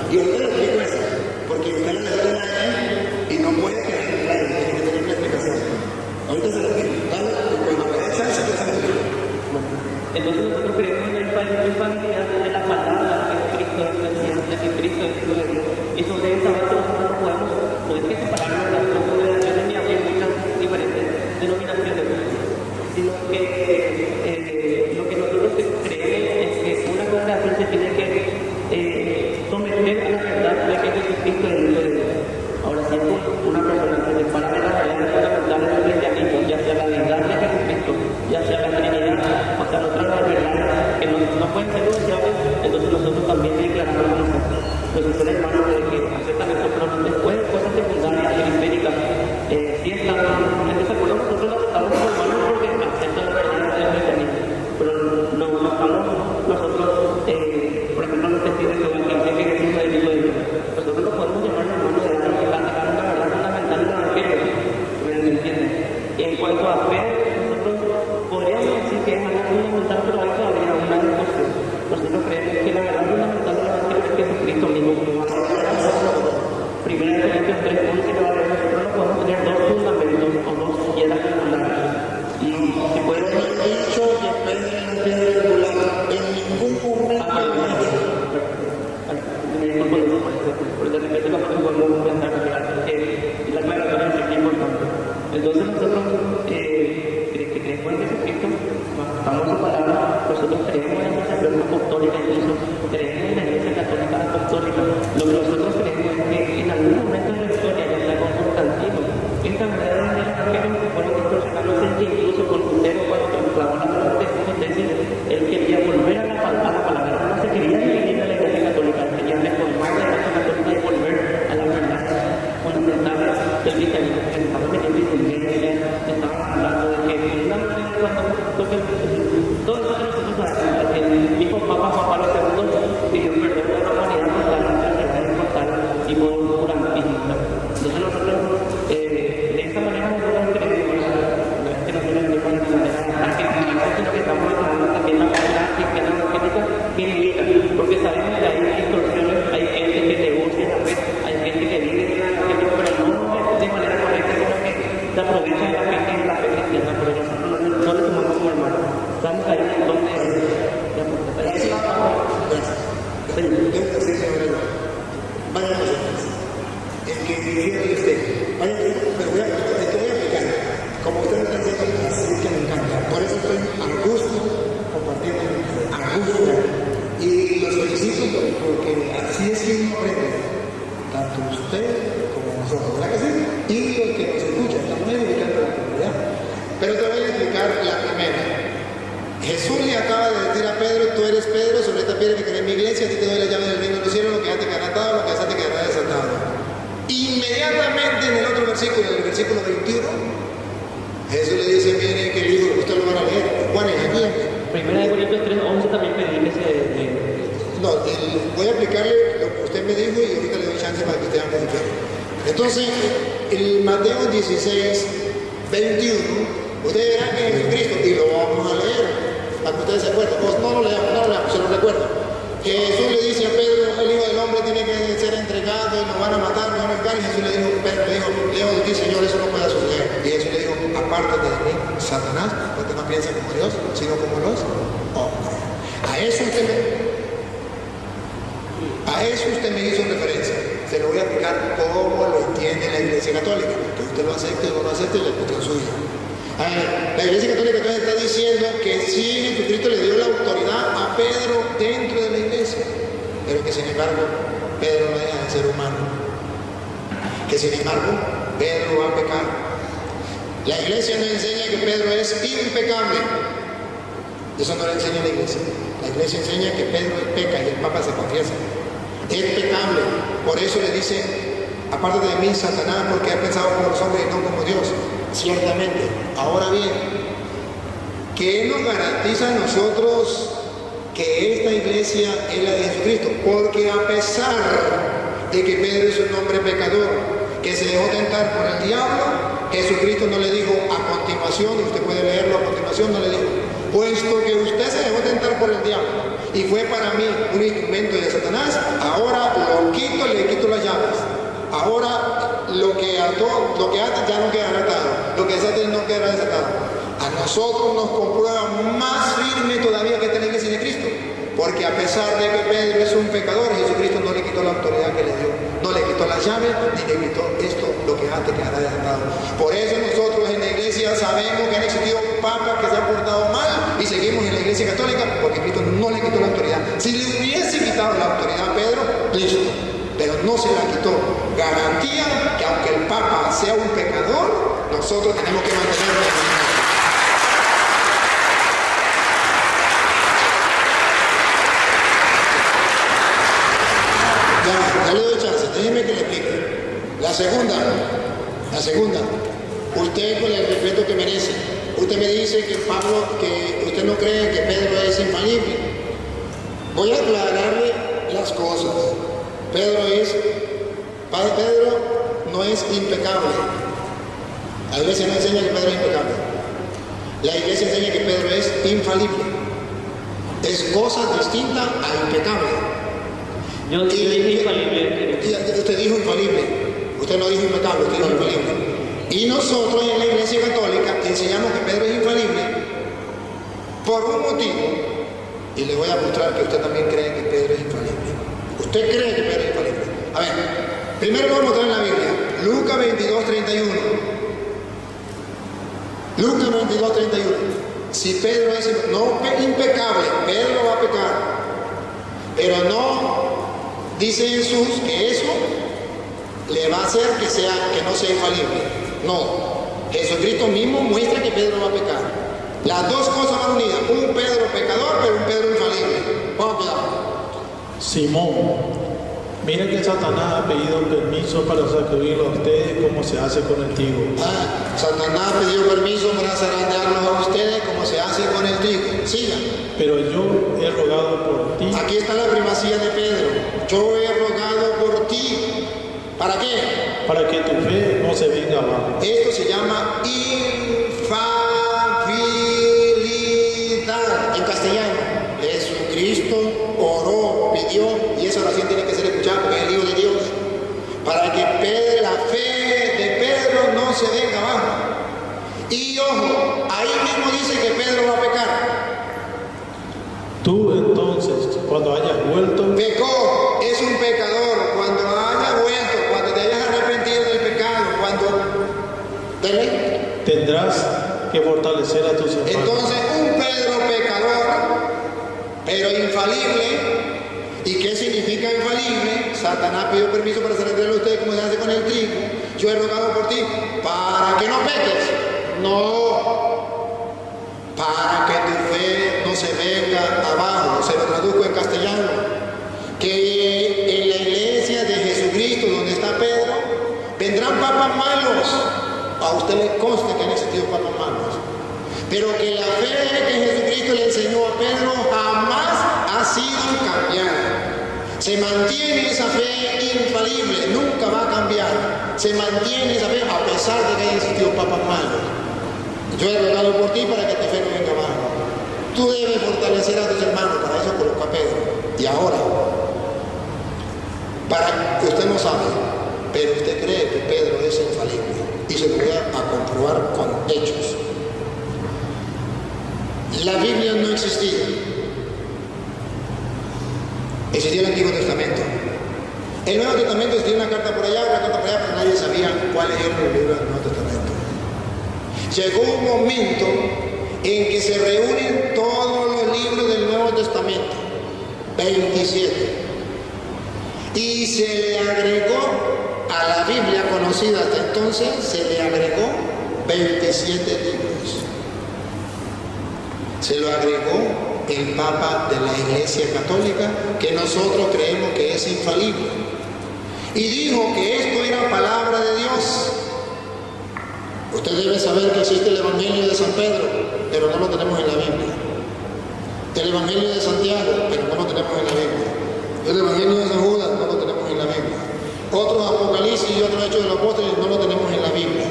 Y usted le explico eso, porque usted le da la y no puede quedar en la tiene que tener una explicación. Ahorita se lo explico, ¿vale? Y cuando me dé chance, te lo explico. Entonces nosotros creemos en la infalibilidad Entonces son hermanos que aceptan esto, pero después cosas secundarias, periféricas, sí están en desacuerdo. Nosotros lo aceptamos como hermanos porque aceptan la verdad del cristianismo, pero no estamos nosotros, por ejemplo, los testigos de Jehová que dicen que Jesús es el Hijo de Dios. Nosotros no podemos llamar hermanos de alguien que atacan la verdad fundamental del evangelio, ¿me entienden? Y en cuanto a fe, nosotros podríamos decir que es algo fundamental, pero hay todavía una discusión. Nosotros creemos que la verdad fundamental del evangelio es Jesucristo mismo, como va a ser. Primera de Corintios 3:11 que va a ver, nosotros no podemos tener dos fundamentos o dos piedras angulares. Y si puede Pero no he dicho que Pedro no tiene regular en ningún momento. Por de repente la podemos pensar que la aclaración es muy importante. Entonces nosotros que creemos en Jesucristo, estamos en palabra, nosotros creemos en la Iglesia Apostólica, incluso creemos en la Iglesia Católica Apostólica. Lo que nosotros creemos es que en algún momento de la historia, ya sea con Constantino, esta verdad del evangelio fueron distorsionándose, incluso con Lutero cuando clavó la palabra de tesis, él quería volver a la palabra, no se quería dividir de la Iglesia Católica, quería reformar la Iglesia Católica y volver a la verdad fundamental del cristianismo. Estamos metiendo iglesias, estamos hablando de que una manera cuando todo eso que nosotros sabemos, el mismo Papa Juan Pablo II pidió perdón a la humanidad por la enfermedad mortal y por curantismo. Entonces nosotros de esta manera nosotros creemos, no es que nosotros venimos de manera argentina, sino que estamos hablando también la manera cristiana energética que implica, porque sabemos que hay distorsiones, hay gente que negocia la fe, hay gente que vive de la energética, pero no de manera correcta, sino que se aprovecha de la fe que es la fe cristiana, pero nosotros no le tomamos como hermano. Estamos ahí en donde Vaya nosotros. El que diría usted, vaya, pero voy a explicar. Como usted me está diciendo, así que me encanta. Por eso estoy a gusto compartiendo, a gusto. Y los felicito porque así es que uno aprende. Tanto usted como nosotros, ¿verdad que sí? Y los que nos escuchan, también dedicando a la comunidad. Pero te voy a explicar la primera. Jesús le acaba de decir a Pedro, tú eres Pedro, sobre esta piedra que quedé en mi iglesia, a ti te doy la llave del reino de los cielos, lo que antes quedará atado, lo que antes quedará desatado. Inmediatamente en el otro versículo, en el versículo 21, Jesús le dice, miren querido, usted lo van a leer, Juan, aquí. Primera de Corintios 3:11 también pedí que se... No, voy a explicarle lo que usted me dijo y ahorita le doy chance para que usted hable de fe. Entonces, en Mateo 16:21, ustedes verán que Jesucristo, y lo vamos a leer, para que ustedes se acuerden, pues no lo leamos, se lo recuerdo. Jesús le dice a Pedro, el Hijo del Hombre tiene que ser entregado y nos van a matar, nos van a engañar. Y Jesús le dijo, Pedro le dijo, leo de ti, Señor, eso no puede suceder. Y Jesús le dijo, apártate de mí, Satanás, porque no piensa como Dios, sino como los hombres. A eso usted me hizo referencia. Se lo voy a explicar cómo lo entiende la Iglesia Católica. Que usted lo acepte o no lo acepte, la cuestión suya. La Iglesia Católica entonces está diciendo que sí, Jesucristo le dio la autoridad a Pedro dentro de la iglesia, pero que sin embargo Pedro no deja de ser humano, que sin embargo Pedro va a pecar. La iglesia no enseña que Pedro es impecable, eso no lo enseña la iglesia. La iglesia enseña que Pedro peca y el Papa se confiesa, es pecable. Por eso le dice, aparte de mí, Satanás, porque ha pensado como los hombres y no como Dios. Ciertamente. Ahora bien, ¿qué nos garantiza a nosotros que esta iglesia es la de Jesucristo? Porque a pesar de que Pedro es un hombre pecador, que se dejó tentar por el diablo, Jesucristo no le dijo a continuación, y usted puede leerlo a continuación, no le dijo, puesto que usted se dejó tentar por el diablo y fue para mí un instrumento de Satanás, ahora lo quito, le quito las llaves. Ahora lo que ató, lo que ata ya no quedará atado, lo que desata no quedará desatado. A nosotros nos comprueba más firme todavía que esta es la iglesia de Cristo, porque a pesar de que Pedro es un pecador, Jesucristo no le quitó la autoridad que le dio, no le quitó las llaves, ni le quitó esto, lo que ata quedará desatado. Por eso nosotros en la iglesia sabemos que han existido papas que se han portado mal y seguimos en la iglesia católica porque Cristo no le quitó la autoridad. Si le hubiese quitado la autoridad a Pedro, listo, pero no se la quitó. Garantía que aunque el Papa sea un pecador, nosotros tenemos que mantenerlo en la Ya le doy chance, déjeme que le explique. La segunda, usted con el respeto que merece, usted me dice que Pablo, que usted no cree que Pedro es infalible. Voy a aclararle las cosas. Pedro no es impecable. La iglesia no enseña que Pedro es impecable. La iglesia enseña que Pedro es infalible. Es cosa distinta a impecable. Yo dije infalible. Usted dijo infalible. Usted no dijo impecable, usted dijo infalible. Y nosotros en la iglesia católica enseñamos que Pedro es infalible por un motivo. Y le voy a mostrar que usted también cree que Pedro es infalible. Usted cree que Pedro es infalible. A ver, primero lo vamos a mostrar en la Biblia. Lucas 22:31. Lucas 22:31. Si Pedro es no impecable, Pedro va a pecar. Pero no dice Jesús que eso le va a hacer que no sea infalible. No. Jesucristo mismo muestra que Pedro va a pecar. Las dos cosas van unidas. Un Pedro pecador, pero un Pedro infalible. Vamos a quedar. Simón, mira que Satanás ha pedido permiso para sacudirlo a ustedes como se hace con el trigo. Satanás pidió permiso para zarandearlos a ustedes como se hace con el trigo. Sigan. Pero yo he rogado por ti. Aquí está la primacía de Pedro. Yo he rogado por ti. ¿Para qué? Para que tu fe no se venga abajo. Esto se llama infalibilidad en castellano. Jesucristo oró, pidió, y esa oración tiene que ser escuchada porque es el Hijo de Dios. Para que la fe de Pedro no se venga abajo. Y ojo, ahí mismo dice que Pedro va a pecar. Tú entonces, cuando hayas vuelto, Pecó, es un pecador. Cuando haya vuelto, cuando te hayas arrepentido del pecado, tendrás que fortalecer a tus hermanos. entonces un Pedro pecador, pero infalible. ¿Y qué significa infalible? Satanás pidió permiso para zarandearlo a ustedes como se hace con el trigo. Yo he rogado por ti para que no peques. No, para que tu fe no se venga abajo. Se lo traduzco en castellano. Que en la iglesia de Jesucristo, donde está Pedro, vendrán papas malos. A usted le consta que han existido papas malos. Pero que la fe que Jesucristo le enseñó a Pedro jamás ha sido cambiada. Se mantiene esa fe infalible, nunca va a cambiar. Se mantiene esa fe a pesar de que hayan existido papas malos. Yo he rogado por ti para que tu fe no venga abajo. Tú debes fortalecer a tus hermanos, para eso coloco a Pedro. Y ahora, usted no sabe, pero usted cree que Pedro es infalible. Y se lo voy a comprobar con hechos. La Biblia no existía. Existía el Antiguo Testamento. El Nuevo Testamento existía una carta por allá, una carta por allá, pero nadie sabía cuáles eran los libros del Nuevo Testamento. Llegó un momento en que se reúnen todos los libros del Nuevo Testamento, 27. Y se le agregó a la Biblia conocida hasta entonces, se le agregó 27 libros. Se lo agregó el Papa de la Iglesia Católica, que nosotros creemos que es infalible. Y dijo que esto era palabra de Dios. Usted debe saber que existe el Evangelio de San Pedro, pero no lo tenemos en la Biblia. El Evangelio de Santiago, pero no lo tenemos en la Biblia. El Evangelio de San Judas, no lo tenemos en la Biblia. Otros Apocalipsis y otros Hechos de los Apóstoles no lo tenemos en la Biblia.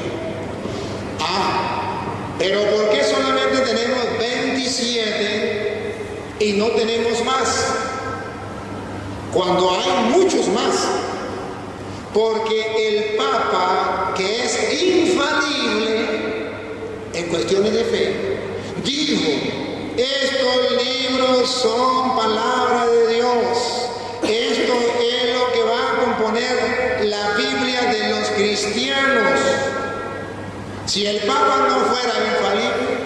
Pero ¿por qué solamente tenemos 27 y no tenemos más? Cuando hay muchos más. Porque el Papa, que es infalible en cuestiones de fe, dijo: estos libros son palabra de Dios. Esto es lo que va a componer la Biblia de los cristianos. Si el Papa no fuera infalible,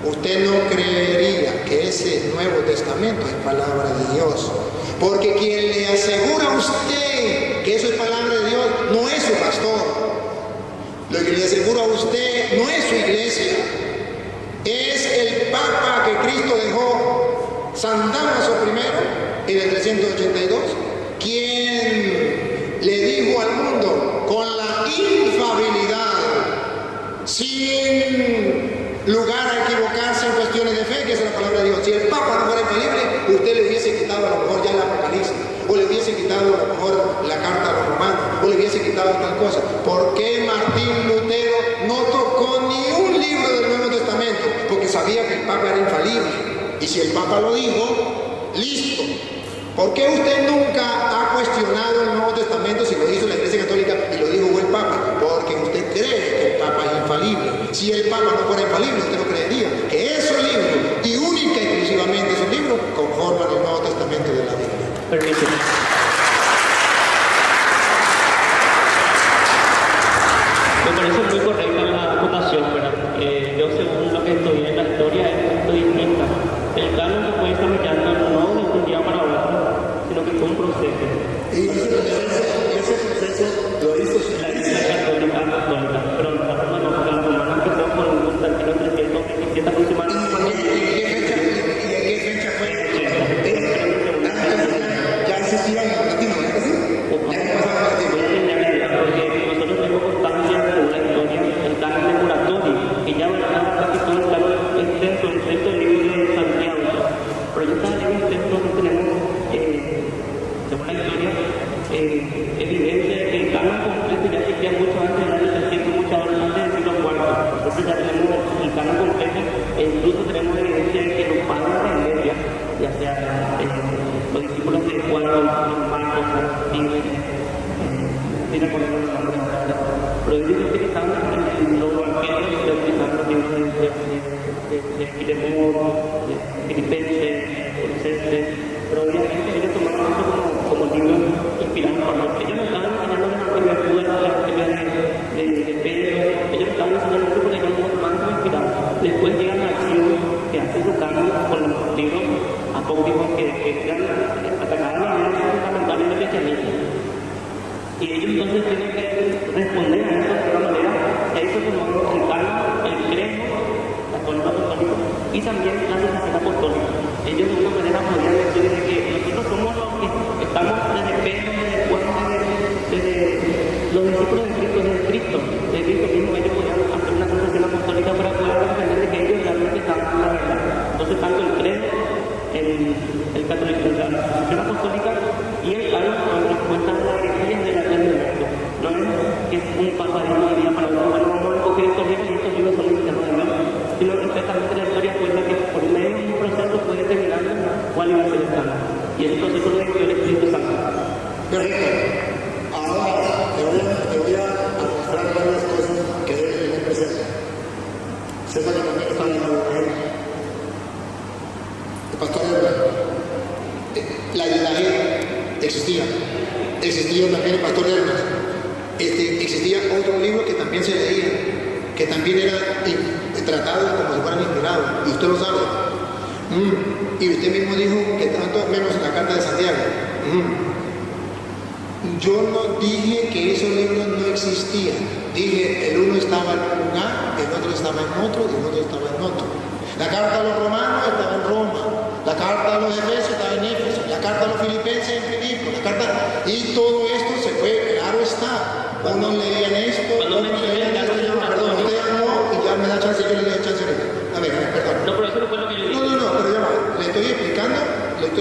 usted no creería que ese Nuevo Testamento es palabra de Dios. Porque quien le asegura a usted que eso es palabra de Dios no es su pastor. Lo que le asegura a usted no es su iglesia. Es el Papa que Cristo dejó, San Damaso I, en el 382, quien lugar a equivocarse en cuestiones de fe, que es la palabra de Dios. Si el Papa no fuera infalible, usted le hubiese quitado a lo mejor ya el Apocalipsis, o le hubiese quitado a lo mejor la carta a los romanos, o le hubiese quitado tal cosa. ¿Por qué Martín Lutero no tocó ni un libro del Nuevo Testamento? Porque sabía que el Papa era infalible. Y si el Papa lo dijo, listo. ¿Por qué usted nunca ha cuestionado el Nuevo Testamento si lo hizo la Iglesia Católica y lo dijo el Papa? Porque usted cree que el Papa es infalible. Si el Papa no fuera infalible, usted no creería que esos libros, y única y exclusivamente esos libros, conforman el Nuevo Testamento de la Biblia. Permíteme. Me parece muy correcta la acotación, ¿verdad? Yo, según lo que estudié en la historia, es muy distinta. El canon se fue desarrollando no de un día para otro, sino que fue un proceso. Y ese proceso lo hizo La Iglesia Católica, pero la Roma no, porque la romana empezó por Constantino 327 aproximadamente. ¿Y en qué fecha fue? Ya existía el latino, ¿no es así? Ya pasaba el latino. Voy a terminar la idea, porque nosotros tenemos constancia de una historia, el canon de Muratori, que ya abarcaba casi todo el canon extenso, excepto el libro de Santiago. Pero ya está en el texto que tenemos, según la historia, evidencia de que el canon completo ya existía mucho antes del año 300, mucho antes del siglo IV. Nosotros ya tenemos el canon completo e incluso tenemos evidencia de que los padres de la iglesia, ya sea los discípulos de Juan, los Marcos, sin recordar los nombres ahora, pero ellos utilizaban los evangelios, utilizaban los libros de Filemón, de Filipenses, Colosenses, pero obviamente ellos tomaron eso como libros inspirados por Dios. Ellos no estaban enseñando la virtud de la Evangelio de Pedro, ellos estaban enseñando eso porque ellos no estaban inspirados. Después llegan a Sion, que hace su cambio con los libros apócrifos que atacaban la manera fundamental del cristianismo. Y ellos entonces tienen que responder a eso de una manera, y ahí se formó el canon, el credo, la columna apostólica, y también la sucesión apostólica. Ellos de una manera podrían decir de que nosotros somos los que estamos desde Pedro, desde Juan, desde los discípulos de Cristo mismo, ellos podían hacer una sucesión apostólica para poder defender de que ellos realmente estaban en la verdad. Entonces, tanto el credo, el catolicismo, la sucesión apostólica y el canon son respuestas a las herejías de la Iglesia del mundo. No es que es un papa de un día para otro, bueno, vamos a coger estos libros y estos libros son cristianos de Dios, sino que perfectamente la historia cuenta que por medio de un proceso fue determinando cuál iba a ser el canon. Y ese proceso lo dirigió el Espíritu Santo. Perfecto. Ahora te voy a mostrar varias cosas que debes tener presente. Sepa que también está en la mujer. El pastor la existía también el pastor Hermes. Existía otro libro que también se leía, que también era tratado como si fueran inspirados, y usted lo sabe. Y usted mismo dijo que tanto menos en la carta de Santiago. Yo no dije que esos libros no existían. Dije, el uno estaba en un lugar, el otro estaba en otro, y el otro estaba en otro. La carta a los romanos estaba en Roma, la carta a los efesios estaba en Éfeso, la carta a los filipenses en Filipo, y todo esto se fue, claro está. Unos leían esto, otros leían esto, perdón, usted no, y ya me da chance, yo le doy chance ahorita. A ver, perdón. No, pero eso no fue lo que yo dije. No, pero ya va, le estoy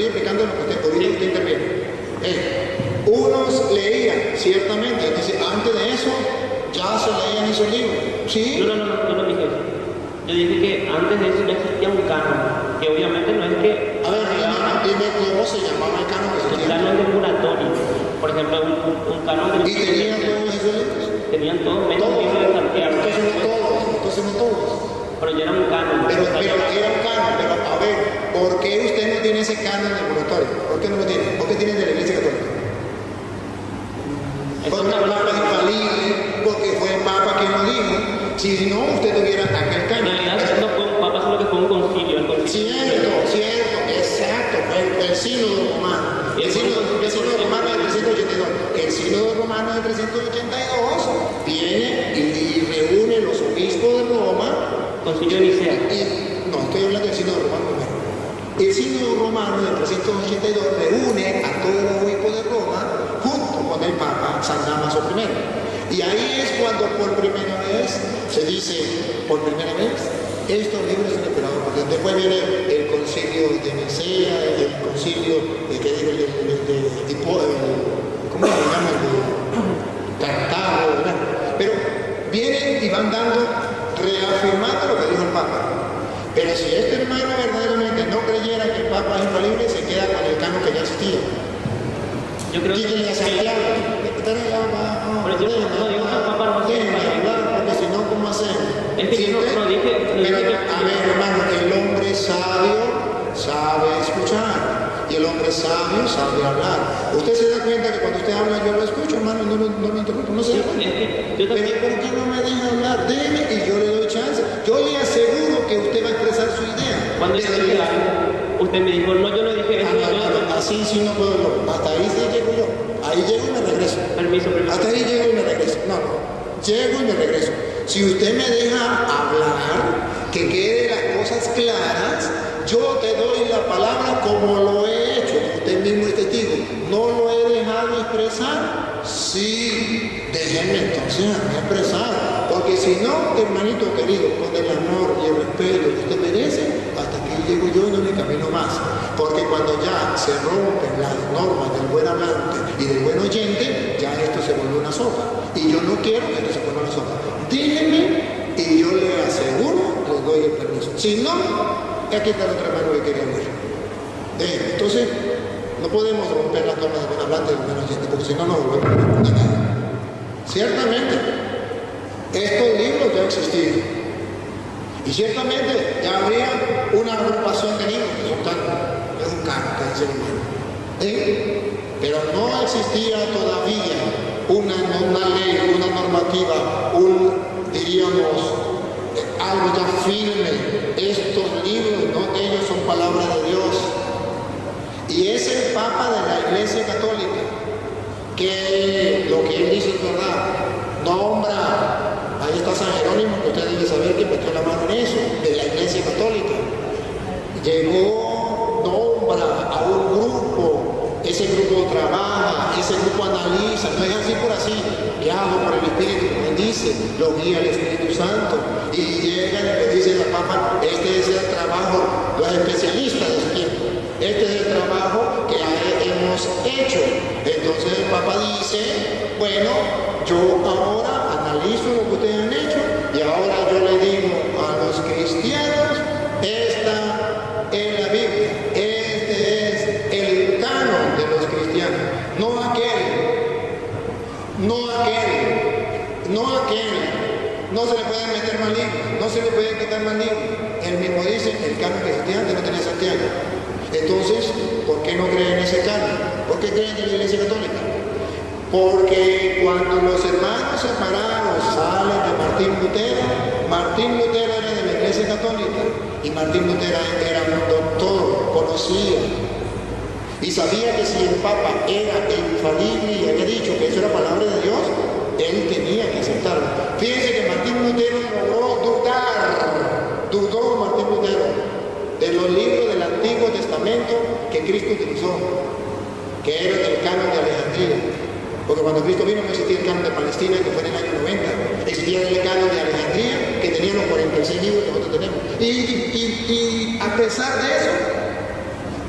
explicando lo que usted interviene. Unos leían, ciertamente, dice, antes de eso, ya se leían esos libros, ¿sí? No, yo no dije eso. Yo dije que antes de eso ya existía un canon, que obviamente no es que... A ver, dime cómo se llamaba el canon que se El tenía. canon de Muratori, por ejemplo, un canon de... ¿Y tenían todos esos libros? Tenían todos, menos Todos. el libro de Santiago. Entonces no todos. Pero ya era un canon. Pero era un canon, pero a ver, ¿por qué usted no tiene ese canon de Muratori? ¿Por qué no lo tiene? ¿Por qué tiene el de la Iglesia Católica? Porque el Papa es infalible, porque fue el Papa quien lo dijo. Si no, usted tuviera aquel En canon. realidad no fue un papa, sino que fue un concilio. El concilio. Cierto, exacto, fue el sínodo romano. El sínodo romano del 382. El sínodo romano del 382 viene y reúne los obispos de Roma. Concilio de Nicea. No, estoy hablando del sínodo romano primero. El sínodo romano del 382 reúne a todos los obispos de Roma junto con el Papa San Damaso I. Y ahí es cuando por primera vez se dice, por primera vez, Estos libros son inspirados por Dios. Después viene el concilio de Nicea, el concilio que digo, ¿cómo se llama? El Cartago, ¿verdad? Pero vienen y van dando, reafirmando lo que dijo el Papa. Pero si este hermano verdaderamente no creyera que el Papa es infalible, se queda con el canon que ya existía. Yo creo Dígale a Santiago, pero yo no digo que el Papa no sea infalible. porque si no, ¿cómo hacemos? Es que Si yo usted- no dije pero, que- a ver, hermano, el hombre sabio sabe escuchar. Y el hombre sabio sabe hablar. Usted se da cuenta que cuando usted habla yo lo escucho, hermano, no lo interrumpo, no se da cuenta. yo Pero también. ¿por qué no me deja hablar? Déjeme y yo le doy chance. Yo le aseguro que usted va a expresar su idea. Cuando yo Pero dije algo, usted me dijo, no, yo no dije eso, así sí no puedo yo. Hasta ahí sí llego yo. Ahí llego y me regreso. Permiso. Hasta ahí llego y me regreso. No. Llego y me regreso. Si usted me deja hablar, que queden las cosas claras, yo te doy la palabra como lo he hecho. Usted mismo es testigo. ¿No lo he dejado expresar? Sí. Déjenme entonces a mí expresar. Porque si no, hermanito querido, con el amor y el respeto que usted merece, hasta aquí llego yo y no le camino más. Porque cuando ya se rompen las normas del buen hablante y del buen oyente, ya esto se vuelve una sopa. Y yo no quiero que esto se vuelva una sopa. Díganme y yo le aseguro, le doy el permiso. Si no, aquí está el otro hermano que quería hablar. Entonces, no podemos romper las normas del buen hablante y del buen oyente, porque si no, no volvemos a nada. Ciertamente, estos libros ya existían. Y ciertamente ya habría una agrupación de libros, que son es un canto, que dice el hermano. Pero no existía todavía una ley, una normativa, diríamos, algo ya firme. Estos libros, no, ellos son palabra de Dios. Y es el Papa de la Iglesia Católica, que lo que él dice es verdad. Nombra, ahí está San Jerónimo, que usted debe saber que metió la mano en eso, de la Iglesia Católica. Llegó, nombra a un grupo, ese grupo trabaja, ese grupo analiza, no es así por así, guiado por el Espíritu, como dice, lo guía el Espíritu Santo, y llegan y le dicen al Papa, este es el trabajo, los especialistas de su tiempo, este es el trabajo que hemos hecho. Entonces el Papa dice, bueno, yo ahora analizo lo que ustedes han hecho y ahora yo le digo a los cristianos, esta es la Biblia, este es el canon de los cristianos, no aquel, no se le pueden meter más libros, no se le pueden quitar más libros. Él mismo dice, el canon que existía antes no tenía Santiago. Entonces, ¿por qué no creen en ese canon? ¿Por qué creen en la Iglesia Católica? Porque cuando los hermanos separados salen de Martín Lutero era de la Iglesia Católica y Martín Lutero era un doctor, conocía y sabía que si el Papa era infalible y había dicho que eso era palabra de Dios, él tenía que aceptarlo. Fíjense que Martín Lutero dudó Martín Lutero de los libros del Antiguo Testamento que Cristo utilizó, que eran del canon de Alejandría. Porque cuando Cristo vino no existía el canon de Palestina, que fue en el año 90. Existía el canon de Alejandría, que tenía los 46 libros que nosotros tenemos. Y a pesar de eso,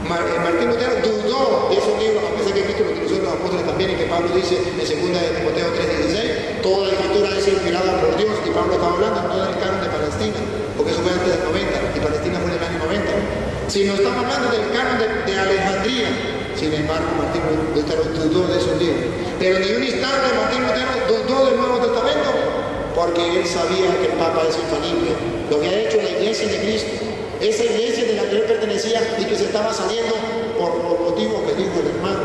Martín Lutero dudó de esos libros, a pesar que Cristo lo utilizó en los apóstoles también, y que Pablo dice en 2 de Timoteo 3:16, toda la escritura es inspirada por Dios, y Pablo estaba hablando no del canon de Palestina, porque eso fue antes del 90, y Palestina fue en el año 90. Si no estamos hablando del canon de Alejandría, sin embargo, Martín Lutero dudó de esos libros. Pero ni un instante Martín Lutero dudó del Nuevo Testamento, porque él sabía que el Papa es infalible. Lo que ha hecho la Iglesia de Cristo, esa iglesia de la que él pertenecía y que se estaba saliendo por los motivos que dijo el hermano,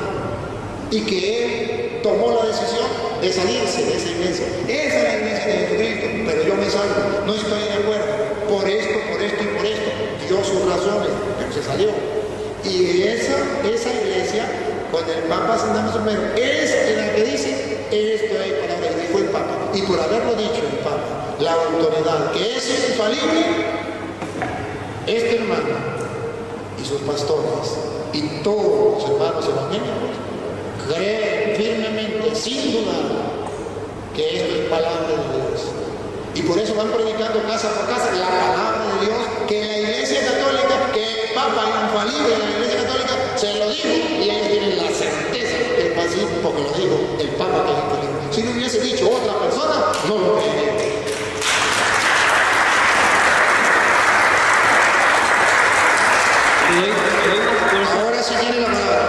y que él tomó la decisión de salirse de esa iglesia. Esa es la iglesia de Jesucristo, pero yo me salgo, no estoy de acuerdo, por esto y por esto, dio sus razones, pero se salió. Y esa iglesia, con el Papa San Damaso I, es la que dice, esto es palabra de Dios, fue el Papa. Y por haberlo dicho el Papa, la autoridad que es infalible, este hermano y sus pastores y todos los hermanos evangélicos creen firmemente, sin dudar, que esto es palabra de Dios. Y por eso van predicando casa por casa la palabra de Dios, que la Iglesia Católica, que el Papa infalible de la Iglesia Católica se lo dijo, y ellos tienen la certeza que es así porque lo dijo el Papa que es infalible. Si lo hubiese dicho otra persona, no lo creería. Ahora sí tiene la palabra.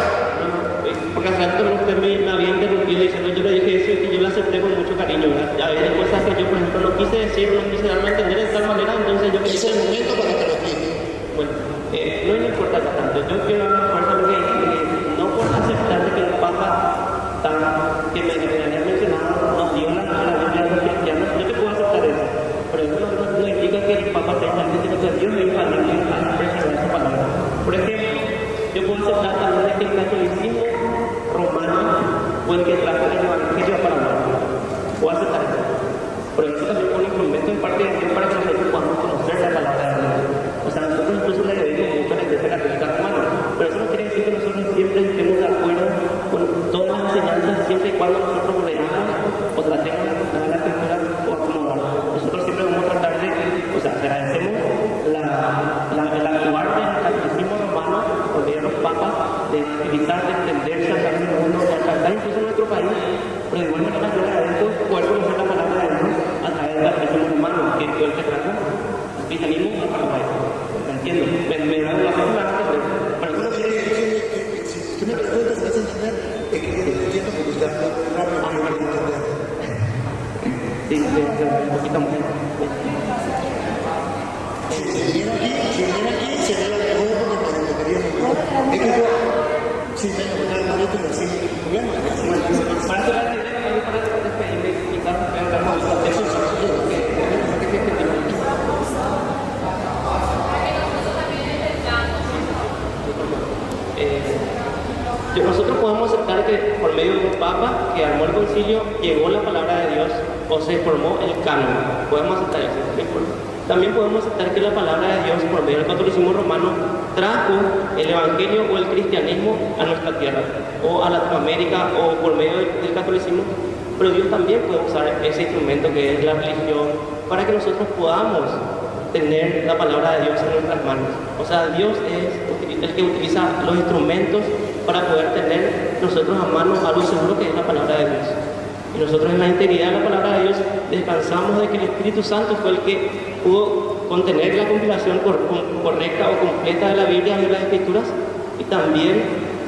Porque hace rato usted me había interrumpido diciendo, yo le dije eso y que yo lo acepté con mucho cariño, ¿verdad? Ya había cosas que yo, por ejemplo, no quise decir, no quise darme a entender de tal manera, entonces yo... Es el momento para que lo explique. Bueno, no me importa tanto. Yo quiero dar una fuerza porque no por aceptar que el Papa, que me había mencionado, nos dio la Biblia a los cristianos, yo te puedo aceptar eso. Pero eso no indica que el Papa sea infalible, sino que Dios es infalible al preservar su palabra. Por ejemplo, yo puedo aceptar también que el catolicismo romano fue el que trajo el evangelio para nosotros. Puedo aceptar eso. Pero eso también fue un instrumento en parte de Dios para que nosotros podamos conocer la palabra de Dios. O sea, nosotros incluso le debemos mucho a la Iglesia Católica Romana. Pero eso no quiere decir que nosotros siempre estemos de acuerdo con todas las enseñanzas, siempre y cuando nosotros leamos o tratemos de acomodar la escritura o acomodar. Nosotros siempre vamos a tratar de, o sea, agradecemos el actuar del catolicismo romano, por medio de los papas, de evitar, de entenderse, sacar el mundo, de alcanzar incluso en nuestro país, pero de igual manera yo agradezco poder conocer la palabra de Dios a través del catolicismo romano, que fue el que trajo el cristianismo a Paraguay. ¿Me entiendo? Me da la forma de pero eso no quiere decir Si tú me preguntas, ¿me vas a entender? Es que yo lo entiendo porque usted habla rápido, pero no lo entender. Sí, un poquito más. Si viniera aquí, sería la mejor porque me entendería mejor. Es que yo, sí, venga, porque el marido y así, sin problema. Para hacer la idea, para despedirme y explicar, voy a hablar más de eso. Nosotros podemos aceptar que por medio de un papa que armó el concilio llegó la palabra de Dios o se formó el canon. Podemos aceptar eso. También podemos aceptar que la palabra de Dios por medio del catolicismo romano trajo el evangelio o el cristianismo a nuestra tierra o a Latinoamérica o por medio del catolicismo. Pero Dios también puede usar ese instrumento que es la religión para que nosotros podamos tener la palabra de Dios en nuestras manos. O sea, Dios es el que utiliza los instrumentos para poder tener nosotros a mano algo seguro que es la palabra de Dios. Y nosotros en la integridad de la palabra de Dios descansamos de que el Espíritu Santo fue el que pudo contener la compilación correcta o completa de la Biblia y de las Escrituras y también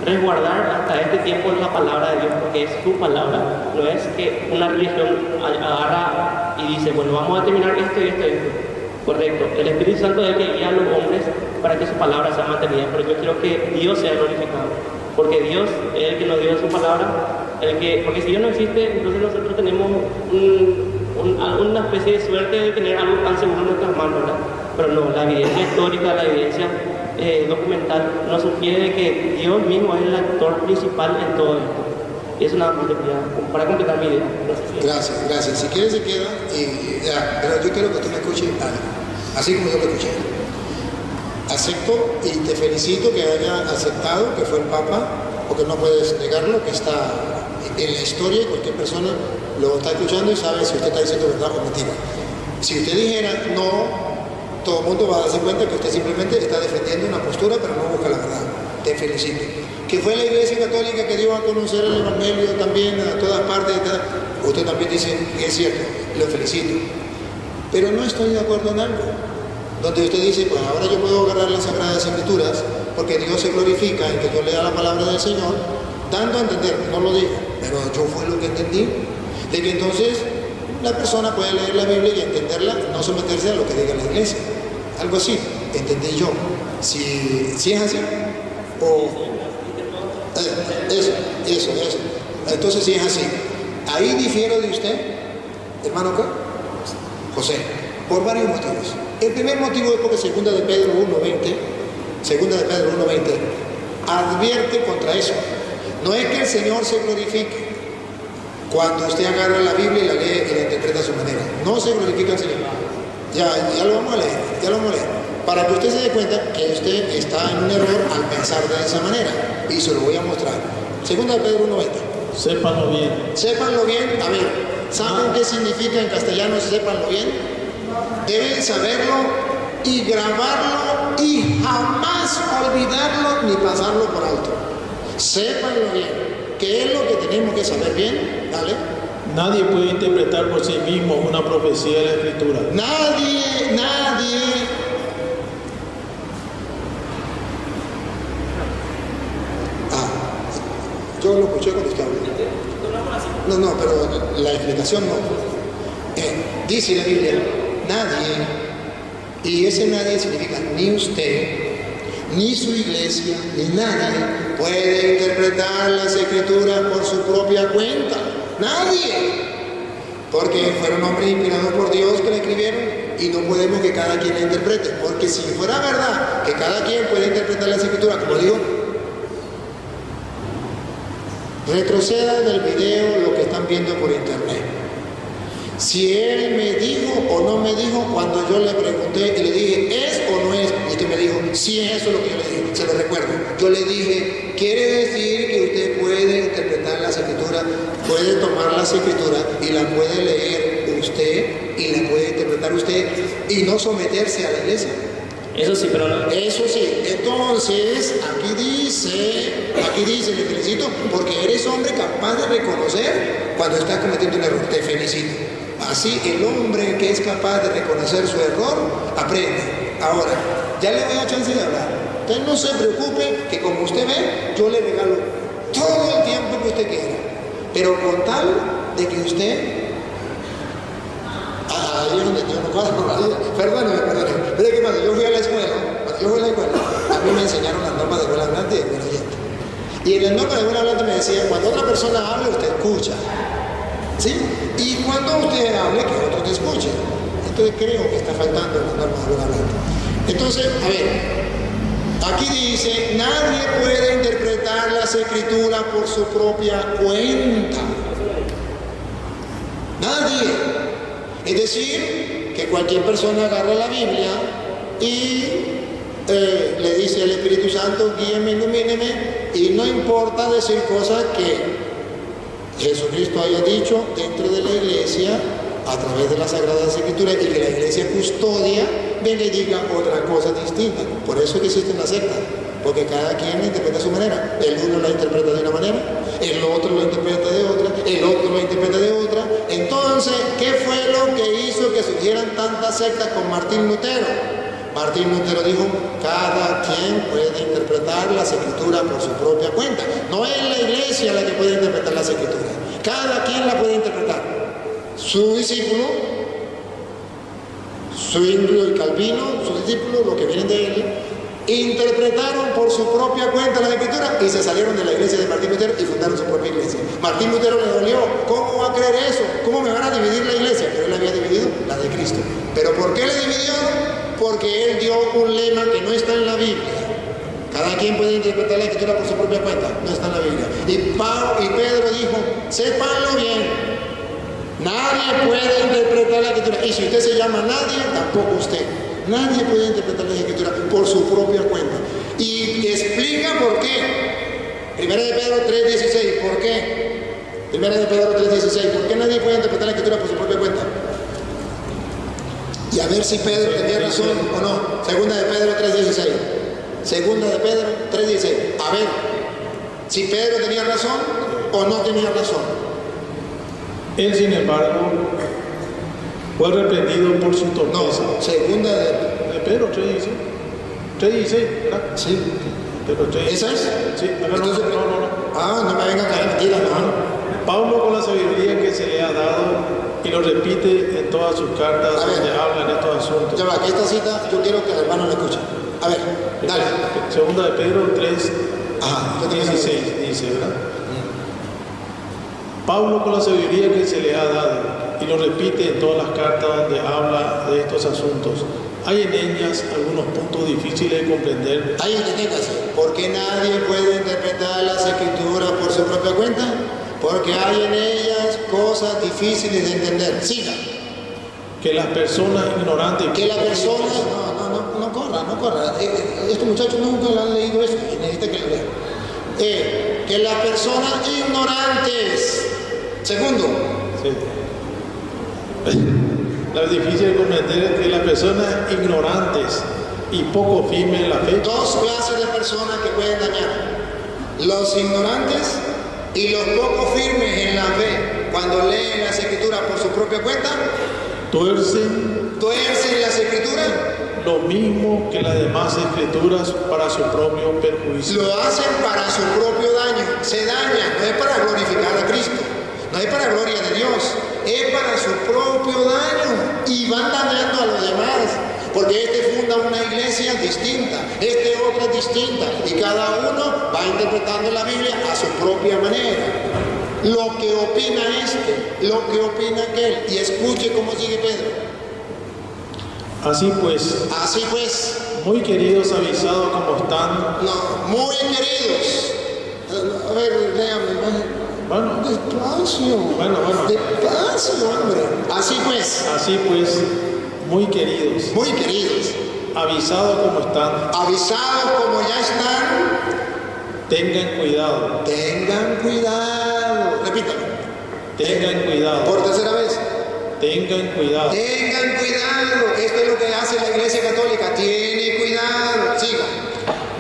resguardar hasta este tiempo la palabra de Dios, porque es su palabra. No es que una religión agarra y dice, bueno, vamos a terminar esto y esto y esto. Correcto. El Espíritu Santo es el que guía a los hombres para que su palabra sea mantenida, pero yo quiero que Dios sea glorificado, porque Dios es el que nos dio su palabra, porque si Dios no existe, entonces nosotros tenemos una especie de suerte de tener algo tan seguro en nuestras manos, ¿verdad? Pero no, la evidencia histórica, la evidencia documental nos sugiere que Dios mismo es el actor principal en todo esto. Y eso nada más para completar mi idea. Gracias. Si quieres se queda, pero yo quiero que tú me escuches algo, así como yo lo escuché. Acepto y te felicito que haya aceptado que fue el Papa, porque no puedes negarlo, que está en la historia y cualquier persona lo está escuchando y sabe si usted está diciendo verdad o mentira. Si usted dijera no, todo el mundo va a darse cuenta que usted simplemente está defendiendo una postura, pero no busca la verdad. Te felicito. Que fue la Iglesia Católica que dio a conocer el Evangelio también a todas partes. Usted también dice que es cierto, lo felicito. Pero no estoy de acuerdo en algo. Donde usted dice, pues ahora yo puedo agarrar las Sagradas Escrituras, porque Dios se glorifica en que yo lea la palabra del Señor, dando a entender, no lo digo, pero yo fue lo que entendí, de que entonces la persona puede leer la Biblia y entenderla, no someterse a lo que diga la Iglesia. Algo así, entendí yo. Si es así, o eso. Entonces si es así, ahí difiero de usted, hermano José, por varios motivos. El primer motivo es porque segunda de Pedro 1:20 advierte contra eso. No es que el Señor se glorifique cuando usted agarra la Biblia y la lee y la interpreta a su manera. No se glorifica el Señor. Ya lo vamos a leer. Para que usted se dé cuenta que usted está en un error al pensar de esa manera. Y se lo voy a mostrar. Segunda de Pedro 1:20. Sépanlo bien. Sépanlo bien. A ver, ¿saben qué significa en castellano sépanlo bien? Deben saberlo y grabarlo y jamás olvidarlo ni pasarlo por alto. Sépanlo bien. ¿Qué es lo que tenemos que saber bien? Dale. Nadie puede interpretar por sí mismo una profecía de la Escritura. Nadie. Yo lo escuché cuando usted habló. No, pero la explicación no. Dice la Biblia, nadie, y ese nadie significa ni usted, ni su iglesia, ni nadie puede interpretar las Escrituras por su propia cuenta. Nadie. Porque fueron hombres inspirados por Dios que la escribieron y no podemos que cada quien la interprete. Porque si fuera verdad que cada quien puede interpretar las Escrituras, como digo, retrocedan del video lo que están viendo por internet. Si él me dijo o no me dijo cuando yo le pregunté y le dije, ¿es o no es? Y usted me dijo, sí, eso es lo que yo le dije, se lo recuerdo. Yo le dije, quiere decir que usted puede interpretar las Escrituras, puede tomar las Escrituras y la puede leer usted y la puede interpretar usted y no someterse a la iglesia. Eso sí, pero no. Eso sí, entonces aquí dice, le felicito porque eres hombre capaz de reconocer cuando estás cometiendo un error, te felicito. Así el hombre que es capaz de reconocer su error, aprende. Ahora, ya le doy la chance de hablar. Entonces no se preocupe que como usted ve, yo le regalo todo el tiempo que usted quiera. Pero con tal de que usted... ahí es donde yo no puedo. Perdóneme. Mire qué pasa, yo fui a la escuela, a mí me enseñaron las normas de buen hablante y de buen oyente. Y en las normas de buen hablante me decía, cuando otra persona hable, usted escucha. ¿Sí? Y cuando usted hable, que otro te escuche. Entonces creo que está faltando las normas de buen hablante. Entonces, a ver, aquí dice, nadie puede interpretar las Escrituras por su propia cuenta. Nadie. Es decir, que cualquier persona agarra la Biblia y le dice al Espíritu Santo, guíame, ilumíneme, y no importa decir cosas que Jesucristo haya dicho dentro de la iglesia a través de las Sagradas Escrituras y que la iglesia custodia, venga y diga otra cosa distinta. Por eso es que existen las sectas, porque cada quien la interpreta a su manera. El uno la interpreta de una manera, el otro lo interpreta de otra, el otro lo interpreta de otra. Entonces, ¿qué fue lo que hizo que surgieran tantas sectas con Martín Lutero? Martín Lutero dijo, cada quien puede interpretar las Escrituras por su propia cuenta. No es la iglesia la que puede interpretar las Escrituras. Cada quien la puede interpretar. Su discípulo, Zwinglio y Calvino, sus discípulos, los que vienen de él, interpretaron por su propia cuenta la Escritura y se salieron de la iglesia de Martín Lutero y fundaron su propia iglesia. Martín Lutero le dolió. ¿Cómo va a creer eso? ¿Cómo me van a dividir la iglesia? Pero él había dividido la de Cristo. ¿Pero por qué le dividió? Porque él dio un lema que no está en la Biblia. Cada quien puede interpretar la Escritura por su propia cuenta. No está en la Biblia. Y Pedro dijo, sépanlo bien. Nadie puede interpretar la Escritura. Y si usted se llama nadie, tampoco usted. Nadie puede interpretar la Escritura por su propia cuenta. Y explica por qué. Primera de Pedro 3:16. ¿Por qué? Primera de Pedro 3:16. ¿Por qué nadie puede interpretar la Escritura por su propia cuenta? Y a ver si Pedro tenía razón o no. Segunda de Pedro 3:16. Segunda de Pedro 3:16. A ver si Pedro tenía razón o no tenía razón. Él, sin embargo, fue reprendido por su torpeza. No, segunda de Pedro 3:16. 3:16, ¿verdad? Sí. Pedro 3:16. ¿Esa es? Sí. Entonces, no. No me vengan a caer mentiras, no. Pablo, con la sabiduría que se le ha dado, y lo repite en todas sus cartas donde habla en estos asuntos. Ya va, que esta cita yo quiero que el hermano la escuche. A ver, dale. Segunda de Pedro 3:16 dice, ¿verdad? Pablo, con la sabiduría que se le ha dado, y lo repite en todas las cartas donde habla de estos asuntos, hay en ellas algunos puntos difíciles de comprender. Ahí deténgase. ¿Por qué nadie puede interpretar las Escrituras por su propia cuenta? Porque hay en ellas cosas difíciles de entender. Siga. Que las personas ignorantes... Que las personas... No corra. Estos muchachos nunca lo han leído eso y necesita que lo lean. que las personas ignorantes. Segundo, Sí. Lo difícil de comprender es que las personas ignorantes y poco firmes en la fe, dos clases de personas que pueden dañar: los ignorantes y los poco firmes en la fe. Cuando leen las escrituras por su propia cuenta, tuercen tuercen las escrituras, lo mismo que las demás escrituras para su propio perjuicio. lo hacen para su propio daño, se dañan, no es para glorificar a Cristo, no es para gloria de Dios, es para su propio daño, y van dañando a los demás, porque este funda una iglesia distinta, este otra distinta, y cada uno va interpretando la Biblia a su propia manera. Lo que opina este, lo que opina aquel, y escuche cómo sigue Pedro. Así pues, Muy queridos, avisados como están, no, muy queridos. A ver, léame más. bueno, Despacio. Bueno. Despacio, hombre. Así pues, muy queridos, avisados como están, avisados como ya están, tengan cuidado, tengan cuidado. Repítalo. tengan cuidado, Por tercera vez. tengan cuidado. Tengan cuidado. Esto es lo que hace la Iglesia Católica. Tiene cuidado. Siga.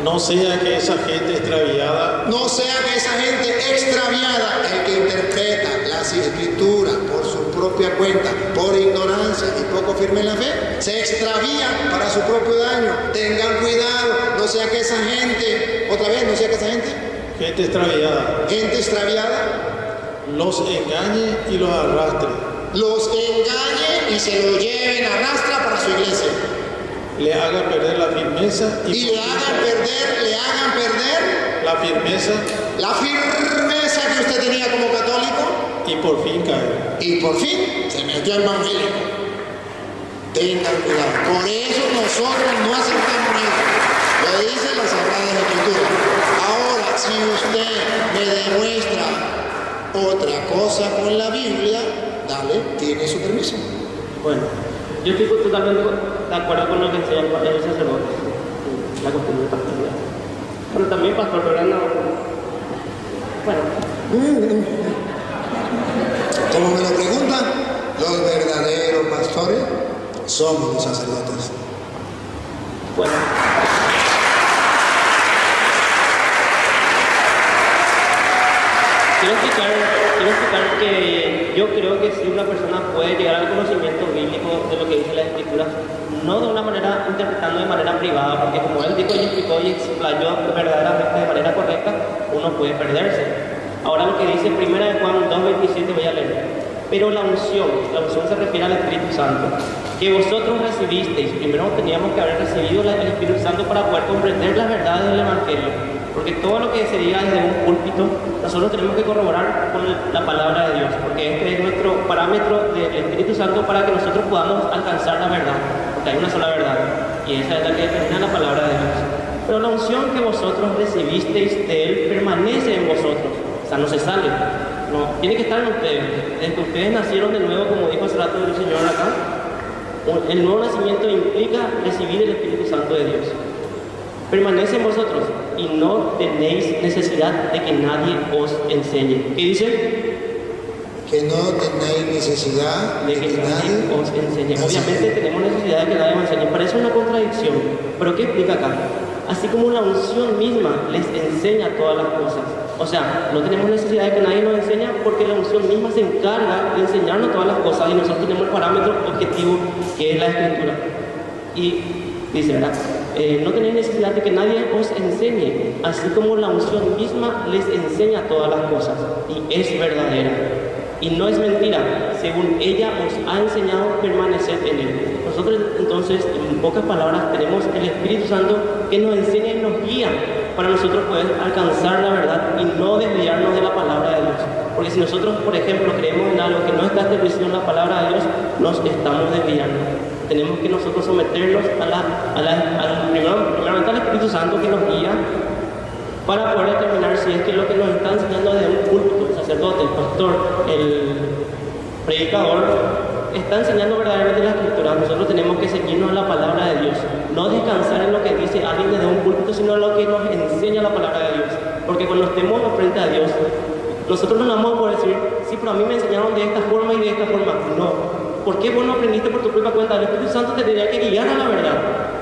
No sea que esa gente extraviada, No sea que esa gente extraviada, el que interpreta las escrituras por su propia cuenta, por ignorancia y poco firme en la fe, se extravía para su propio daño. Tengan cuidado. No sea que esa gente, otra vez, no sea que esa gente extraviada, los engañe y los arrastre, los engañe y se lo lleven a rastra para su iglesia. le haga perder la firmeza Y le hagan perder la firmeza la firmeza que usted tenía como católico, y por fin caer. y por fin se metió al evangélico. Tengan cuidado. Por eso nosotros no aceptamos eso. Lo dice la Sagrada Escritura. Ahora, si usted me demuestra otra cosa con la Biblia, dale, tiene su permiso. Bueno, yo estoy totalmente de acuerdo con lo que enseña el sacerdote, la costumbre de pastoralidad. Pero también Pastor Lorena, bueno, Como me lo preguntan, los verdaderos pastores somos los sacerdotes. bueno. Quiero explicar que yo creo que si una persona puede llegar al conocimiento bíblico de lo que dice la Escritura, no de una manera interpretando de manera privada, porque como él dijo y explicó y explayó verdaderamente de manera correcta, uno puede perderse. Ahora lo que dice 1 Juan 2:27 voy a leer. Pero la unción se refiere al Espíritu Santo, que vosotros recibisteis. Primero teníamos que haber recibido el Espíritu Santo para poder comprender las verdades del Evangelio. Porque todo lo que se diga desde un púlpito, nosotros tenemos que corroborar con la palabra de Dios, porque este es nuestro parámetro del Espíritu Santo para que nosotros podamos alcanzar la verdad, porque hay una sola verdad, y esa es la que determina la palabra de Dios. Pero la unción que vosotros recibisteis de Él permanece en vosotros, o sea, no se sale, no, tiene que estar en ustedes. Desde que ustedes nacieron de nuevo, como dijo hace rato el Señor acá, el nuevo nacimiento implica recibir el Espíritu Santo de Dios. Permanece en vosotros y no tenéis necesidad de que nadie os enseñe. ¿Qué dice? Que no tenéis necesidad De que nadie os enseñe. Obviamente tenemos necesidad de que nadie nos enseñe. Parece una contradicción. ¿Pero qué explica acá? Así como la unción misma les enseña todas las cosas. O sea, no tenemos necesidad de que nadie nos enseñe porque la unción misma se encarga de enseñarnos todas las cosas y nosotros tenemos el parámetro objetivo que es la Escritura. Y dice, ¿verdad? No tenéis necesidad de que nadie os enseñe, así como la unción misma les enseña todas las cosas y es verdadera. Y no es mentira, según ella os ha enseñado, permanecer en él. Nosotros entonces, en pocas palabras, tenemos el Espíritu Santo que nos enseña y nos guía para nosotros poder alcanzar la verdad y no desviarnos de la palabra de Dios. Porque si nosotros, por ejemplo, creemos en algo que no está establecido en la palabra de Dios, nos estamos desviando. Tenemos que nosotros someternos primeramente al Espíritu Santo que nos guía para poder determinar si es que lo que nos está enseñando desde un púlpito, el sacerdote, el pastor, el predicador, está enseñando verdaderamente la Escritura. Nosotros tenemos que seguirnos en la palabra de Dios, no descansar en lo que dice alguien desde un púlpito, sino en lo que nos enseña la palabra de Dios. Porque cuando estemos frente a Dios, nosotros no vamos a poder decir, sí, pero a mí me enseñaron de esta forma y de esta forma. No. ¿Por qué vos no aprendiste por tu propia cuenta? El Espíritu Santo te tenía que guiar a la verdad.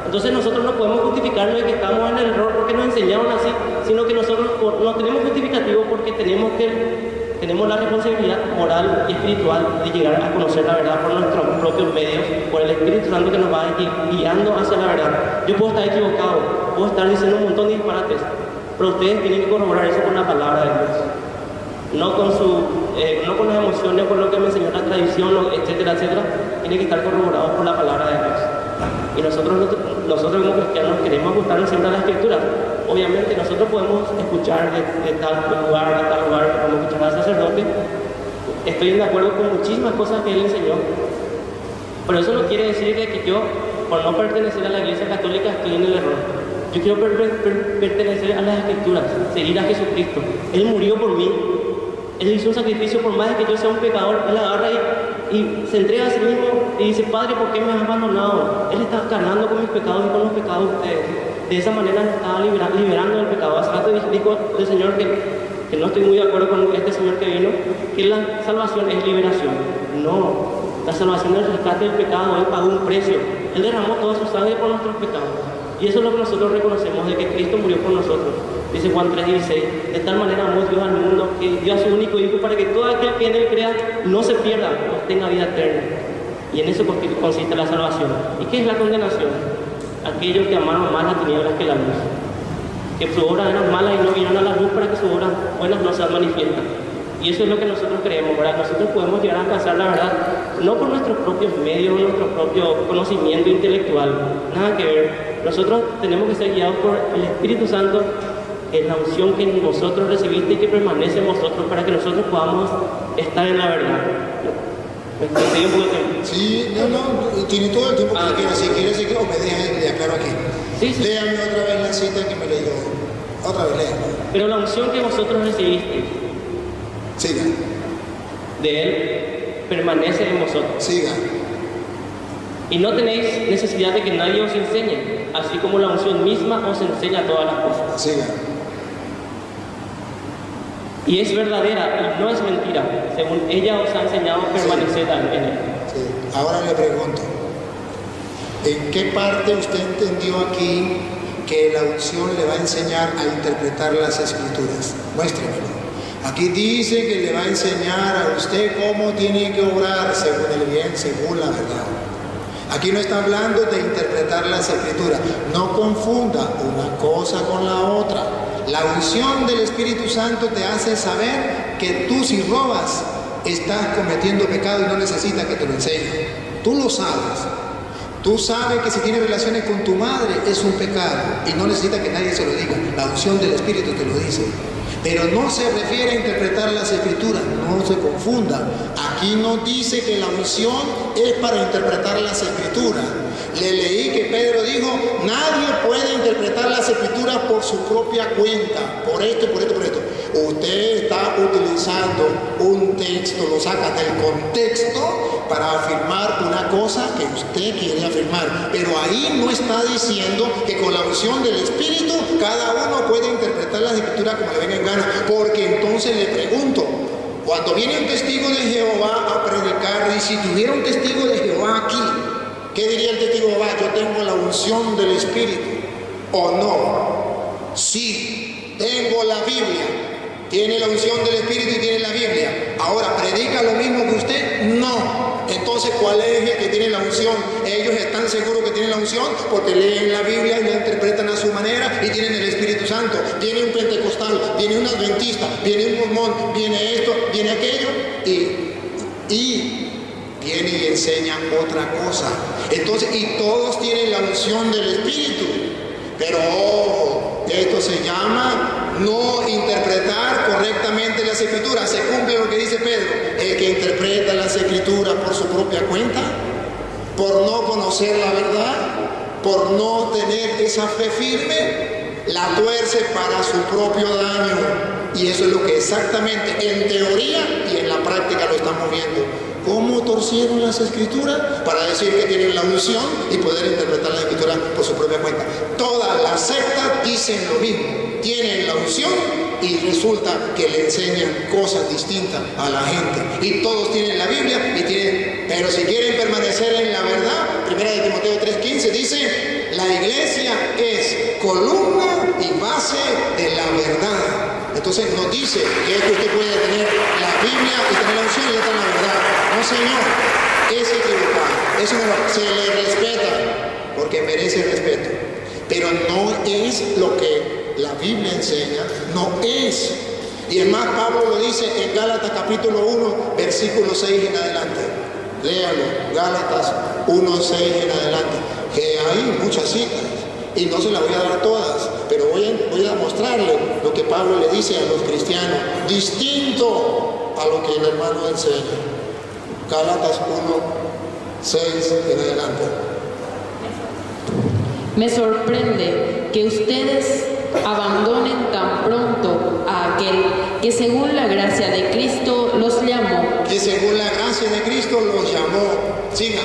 Entonces nosotros no podemos justificarnos de que estamos en el error porque nos enseñaron así, sino que nosotros no tenemos justificativo porque tenemos la responsabilidad moral y espiritual de llegar a conocer la verdad por nuestros propios medios, por el Espíritu Santo que nos va guiando hacia la verdad. Yo puedo estar equivocado, puedo estar diciendo un montón de disparates, pero ustedes tienen que corroborar eso con la palabra de Dios. No con las emociones, con lo que me enseñó la tradición, etcétera, etcétera. Tiene que estar corroborado por la palabra de Dios. Y nosotros como cristianos queremos ajustarnos siempre a la Escritura. Obviamente nosotros podemos escuchar de tal lugar, podemos escuchar al sacerdote. Estoy de acuerdo con muchísimas cosas que él enseñó. Pero eso no quiere decir que yo, por no pertenecer a la Iglesia Católica, estoy en el error. Yo quiero pertenecer a las Escrituras, seguir a Jesucristo. Él murió por mí. Él hizo un sacrificio por más de que yo sea un pecador. Él agarra y se entrega a sí mismo y dice, Padre, ¿por qué me has abandonado? Él está cargando con mis pecados y con los pecados de ustedes. De esa manera nos estaba liberando del pecado. Hace rato dijo el Señor que no estoy muy de acuerdo con este Señor que vino, que la salvación es liberación. No, la salvación es el rescate del pecado. Él pagó un precio. Él derramó toda su sangre por nuestros pecados. Y eso es lo que nosotros reconocemos, de que Cristo murió por nosotros. Dice Juan 3:16, de tal manera amó Dios al mundo que dio a su único Hijo para que todo aquel que en Él crea no se pierda, pues tenga vida eterna. Y en eso consiste la salvación. ¿Y qué es la condenación? Aquellos que amaron más las tinieblas que la luz. Que sus obras eran malas y no vinieron a la luz para que sus obras buenas no sean manifiestas. Y eso es lo que nosotros creemos, ¿verdad? Nosotros podemos llegar a alcanzar la verdad, no por nuestros propios medios, nuestro propio conocimiento intelectual, nada que ver. Nosotros tenemos que ser guiados por el Espíritu Santo, que es la unción que vosotros recibiste y que permanece en vosotros para que nosotros podamos estar en la verdad. ¿Me dio un poco de tiempo? Sí, no, tiene todo el tiempo que quiera. Si quiere seguir, o me deja, le aclaro aquí. Sí. Léame otra vez la cita que me leyó. Otra vez, léame. Pero la unción que vosotros recibisteis Siga. de Él permanece en vosotros. Siga. Y no tenéis necesidad de que nadie os enseñe, así como la unción misma os enseña todas las cosas. Siga. Y es verdadera y no es mentira, según ella os ha enseñado a permanecer en Él. Sí. Ahora le pregunto, ¿en qué parte usted entendió aquí que la unción le va a enseñar a interpretar las Escrituras? Muéstremelo. Aquí dice que le va a enseñar a usted cómo tiene que obrar según el bien, según la verdad. Aquí no está hablando de interpretar las Escrituras. No confunda una cosa con la otra. La unción del Espíritu Santo te hace saber que tú, si robas, estás cometiendo pecado y no necesitas que te lo enseñe. Tú lo sabes. Tú sabes que si tienes relaciones con tu madre es un pecado y no necesitas que nadie se lo diga. La unción del Espíritu te lo dice. Pero no se refiere a interpretar las Escrituras, no se confunda. Aquí no dice que la unción es para interpretar las Escrituras. Le leí que Pedro dijo, nadie puede interpretar las Escrituras por su propia cuenta, por esto, por esto, por esto. Usted está utilizando un texto, lo saca del contexto para afirmar una cosa que usted quiere afirmar. Pero ahí no está diciendo que con la unción del Espíritu cada uno puede interpretar las Escrituras como le venga en gana. Porque entonces le pregunto, cuando viene un testigo de Jehová a predicar, y si tuviera un testigo de Jehová aquí, ¿qué diría el testigo de Jehová? Yo tengo la unción del Espíritu. ¿O no? Sí, tengo la Biblia. ¿Tiene la unción del Espíritu y tiene la Biblia? Ahora, ¿predica lo mismo que usted? No. Entonces, ¿cuál es el que tiene la unción? Ellos están seguros que tienen la unción porque leen la Biblia y la interpretan a su manera y tienen el Espíritu Santo. Viene un pentecostal, viene un adventista, viene un mormón, viene esto, viene aquello y viene y enseña otra cosa. Entonces, y todos tienen la unción del Espíritu. Pero ojo, esto se llama no interpretar correctamente las Escrituras. Se cumple lo que dice Pedro: el que interpreta las Escrituras por su propia cuenta, por no conocer la verdad, por no tener esa fe firme, la tuerce para su propio daño. Y eso es lo que exactamente en teoría y en la práctica lo estamos viendo. ¿Cómo torcieron las Escrituras? Para decir que tienen la unción y poder interpretar las Escrituras por su propia cuenta. Todas las sectas dicen lo mismo. Tienen la unción y resulta que le enseñan cosas distintas a la gente. Y todos tienen la Biblia, pero si quieren permanecer en la verdad, 1 de Timoteo 3:15 dice, la iglesia es columna y base de la verdad. Entonces nos dice que es que usted puede tener la Biblia y tener la unción y está en la verdad. No, señor, es equivocado. Eso no, se le respeta porque merece respeto. Pero no es lo que la Biblia enseña, no es. Y es más, Pablo lo dice en Gálatas capítulo 1, versículo 6 en adelante. Léalo, Gálatas 1, 6 en adelante. Que hay muchas citas. Y no se las voy a dar todas, pero voy a mostrarle lo que Pablo le dice a los cristianos, distinto a lo que el hermano enseña. Gálatas 1, 6 en adelante. Me sorprende que ustedes abandonen tan pronto a aquel que según la gracia de Cristo los llamó. Que según la gracia de Cristo los llamó. Siga.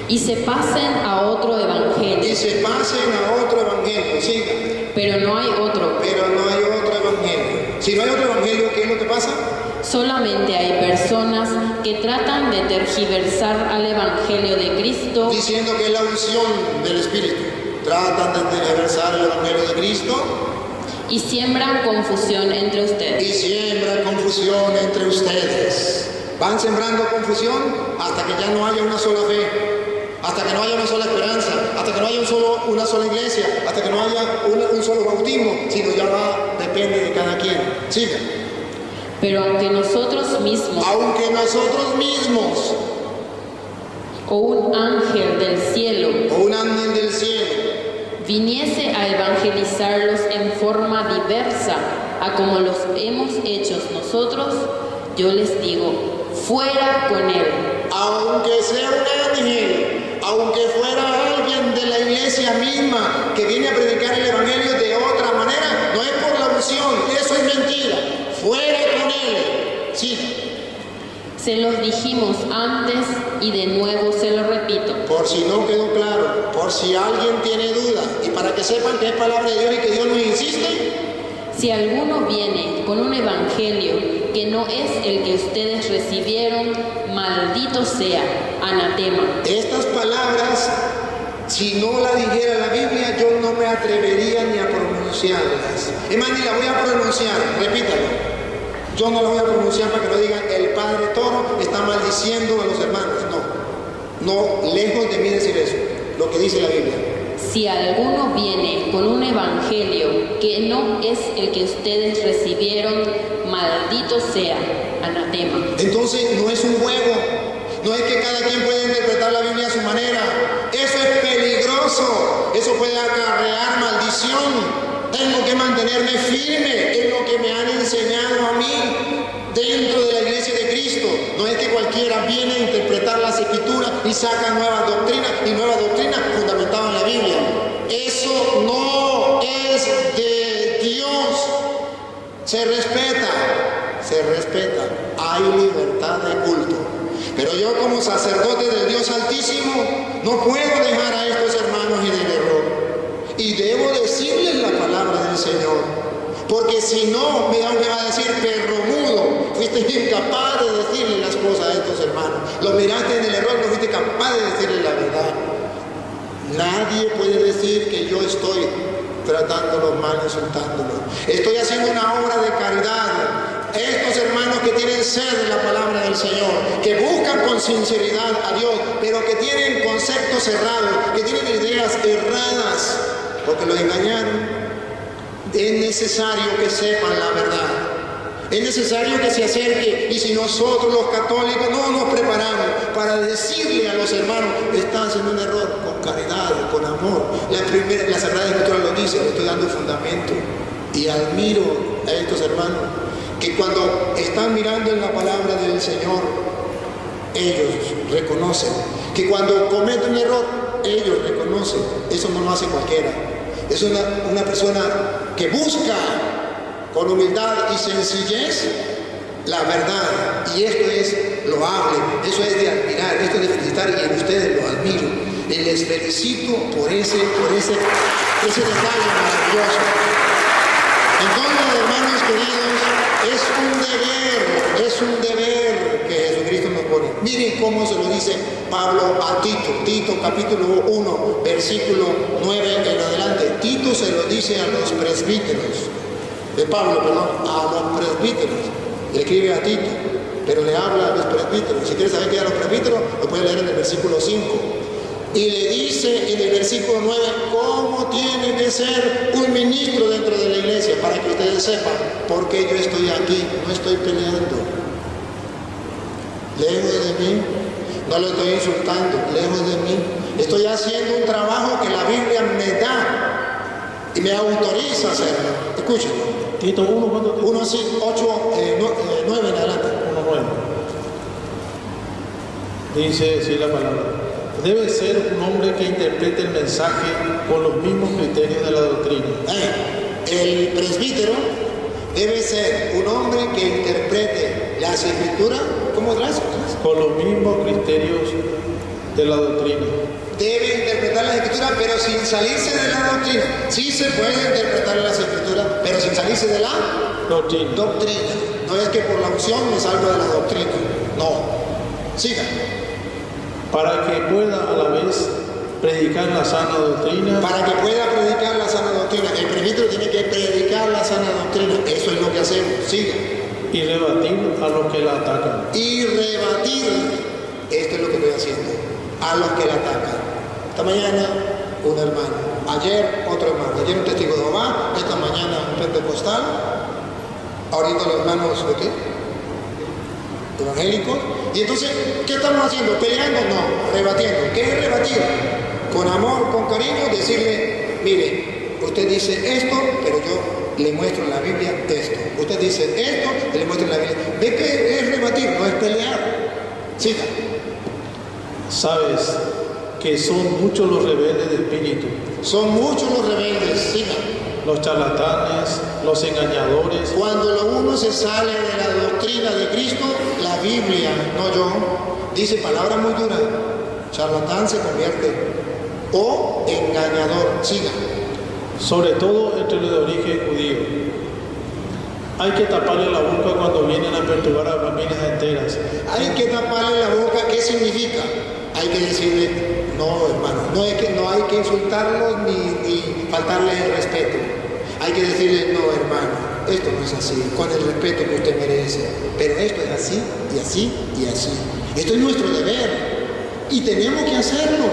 Y se pasen a otro evangelio. Y se pasen a otro evangelio. Siga. Pero no hay otro. Pero no hay otro evangelio. Si no hay otro evangelio, ¿qué es lo que pasa? Solamente hay personas que tratan de tergiversar al evangelio de Cristo. Diciendo que es la unción del Espíritu. Tratan de tergiversar el evangelio de Cristo. Y siembran confusión entre ustedes. Y siembran confusión entre ustedes. Van sembrando confusión hasta que ya no haya una sola fe, hasta que no haya una sola esperanza, hasta que no haya una sola iglesia, hasta que no haya un solo bautismo, sino ya depende de cada quien. Siga. Pero aunque nosotros mismos o un ángel del cielo viniese a evangelizarlos en forma diversa a como los hemos hecho nosotros, yo les digo, fuera con él. Aunque sea un ángel, aunque fuera alguien de la iglesia misma que viene a predicar el evangelio de otra manera, no es por la unción, eso es mentira. Fuera con él. Sí. Se los dijimos antes y de nuevo se lo repito. Por si no quedó claro, por si alguien tiene duda y para que sepan que es palabra de Dios y que Dios nos insiste. Si alguno viene con un evangelio que no es el que ustedes recibieron, maldito sea, anatema. Estas palabras, si no las dijera la Biblia, yo no me atrevería ni a pronunciarlas. Es más, ni la voy a pronunciar, repítalo. Yo no la voy a pronunciar para que no digan el Padre Toro está maldiciendo a los hermanos. No, lejos de mí decir eso, lo que dice la Biblia. Si alguno viene con un evangelio que no es el que ustedes recibieron, maldito sea, anatema. Entonces no es un juego, no es que cada quien pueda interpretar la Biblia a su manera. Eso es peligroso, eso puede acarrear maldición. Tengo que mantenerme firme en lo que me han enseñado a mí dentro de la iglesia de Cristo. No es que cualquiera viene a interpretar las escrituras y saca nuevas doctrinas fundamentadas en la Biblia. Eso no es de Dios. Se respeta. Hay libertad de culto. Pero yo como sacerdote del Dios Altísimo no puedo dejar a estos hermanos en el error. Y debo decirles la palabra del Señor. Porque si no, me va a decir perro mudo. Fuiste incapaz de decirle las cosas a estos hermanos. Los miraste en el error, no fuiste capaz de decirle la verdad. Nadie puede decir que yo estoy tratándolos mal, insultándolos. Estoy haciendo una obra de caridad. Estos hermanos que tienen sed de la palabra del Señor, que buscan con sinceridad a Dios, pero que tienen conceptos cerrados, que tienen ideas erradas, porque los engañaron, es necesario que sepan la verdad. Es necesario que se acerque, y si nosotros los católicos no nos preparamos para decirle a los hermanos, están haciendo un error, con caridad, con amor. La Sagrada Escritura lo dice, le estoy dando fundamento. Y admiro a estos hermanos, que cuando están mirando en la palabra del Señor, ellos reconocen. Que cuando cometen un error, ellos reconocen. Eso no lo hace cualquiera. Es una persona que busca con humildad y sencillez la verdad. Y esto es loable, eso es de admirar, esto es de felicitar, y en ustedes lo admiro. Y les felicito por ese detalle maravilloso. Entonces, hermanos queridos, Es un deber que Jesucristo nos pone. Miren cómo se lo dice Pablo a Tito. Tito capítulo 1, versículo 9 en adelante. Tito se lo dice a los presbíteros. De Pablo, perdón, a los presbíteros. Le escribe a Tito, pero le habla a los presbíteros. Si quieres saber qué es a los presbíteros, lo puedes leer en el versículo 5. Y le dice en el versículo 9 cómo tiene que ser un ministro dentro de la iglesia, para que ustedes sepan por qué yo estoy aquí, no estoy peleando. Lejos de mí, no lo estoy insultando, lejos de mí. Estoy haciendo un trabajo que la Biblia me da y me autoriza a hacerlo. Escuchen. Tito 1, ¿cuánto? 1, 8, 9 en adelante. 1:9. Dice así la palabra. Debe ser un hombre que interprete el mensaje con los mismos criterios de la doctrina. El presbítero debe ser un hombre que interprete las escrituras, ¿cómo atrás? Con los mismos criterios de la doctrina. Debe interpretar las escrituras, pero sin salirse de la doctrina. Sí se puede interpretar las escrituras, pero sin salirse de la Doctrina. No es que por la unción me salgo de la doctrina. No. Siga. Para que pueda a la vez predicar la sana doctrina. Para que pueda predicar la sana doctrina. El presbítero tiene que predicar la sana doctrina. Eso es lo que hacemos. Siga. Y rebatir a los que la atacan. Y rebatir. Esto es lo que estoy haciendo. A los que la atacan. Esta mañana un hermano. Ayer otro hermano. Ayer un testigo de Jehová. Esta mañana un pentecostal. Ahorita los hermanos de qué? Evangélicos. Y entonces, ¿qué estamos haciendo? ¿Peleando? No, rebatiendo. ¿Qué es rebatir? Con amor, con cariño, decirle, mire, usted dice esto, pero yo le muestro en la Biblia esto. Usted dice esto, y le muestro en la Biblia. ¿Ve que es rebatir? No es pelear. Siga. Sabes que son muchos los rebeldes de espíritu. Son muchos los rebeldes. Siga. Los charlatanes, los engañadores. Cuando uno se sale de la doctrina de Cristo, la Biblia, no yo, dice palabras muy duras. Charlatán se convierte. O engañador. Siga. Sobre todo entre los de origen judío. Hay que taparle la boca cuando vienen a perturbar a familias enteras. Hay que taparle la boca. ¿Qué significa? Hay que decirle, no hermano, no hay que insultarlos ni faltarle el respeto. Hay que decirle, no hermano, esto no es así, con el respeto que usted merece, pero esto es así y así y así. Esto es nuestro deber y tenemos que hacerlo.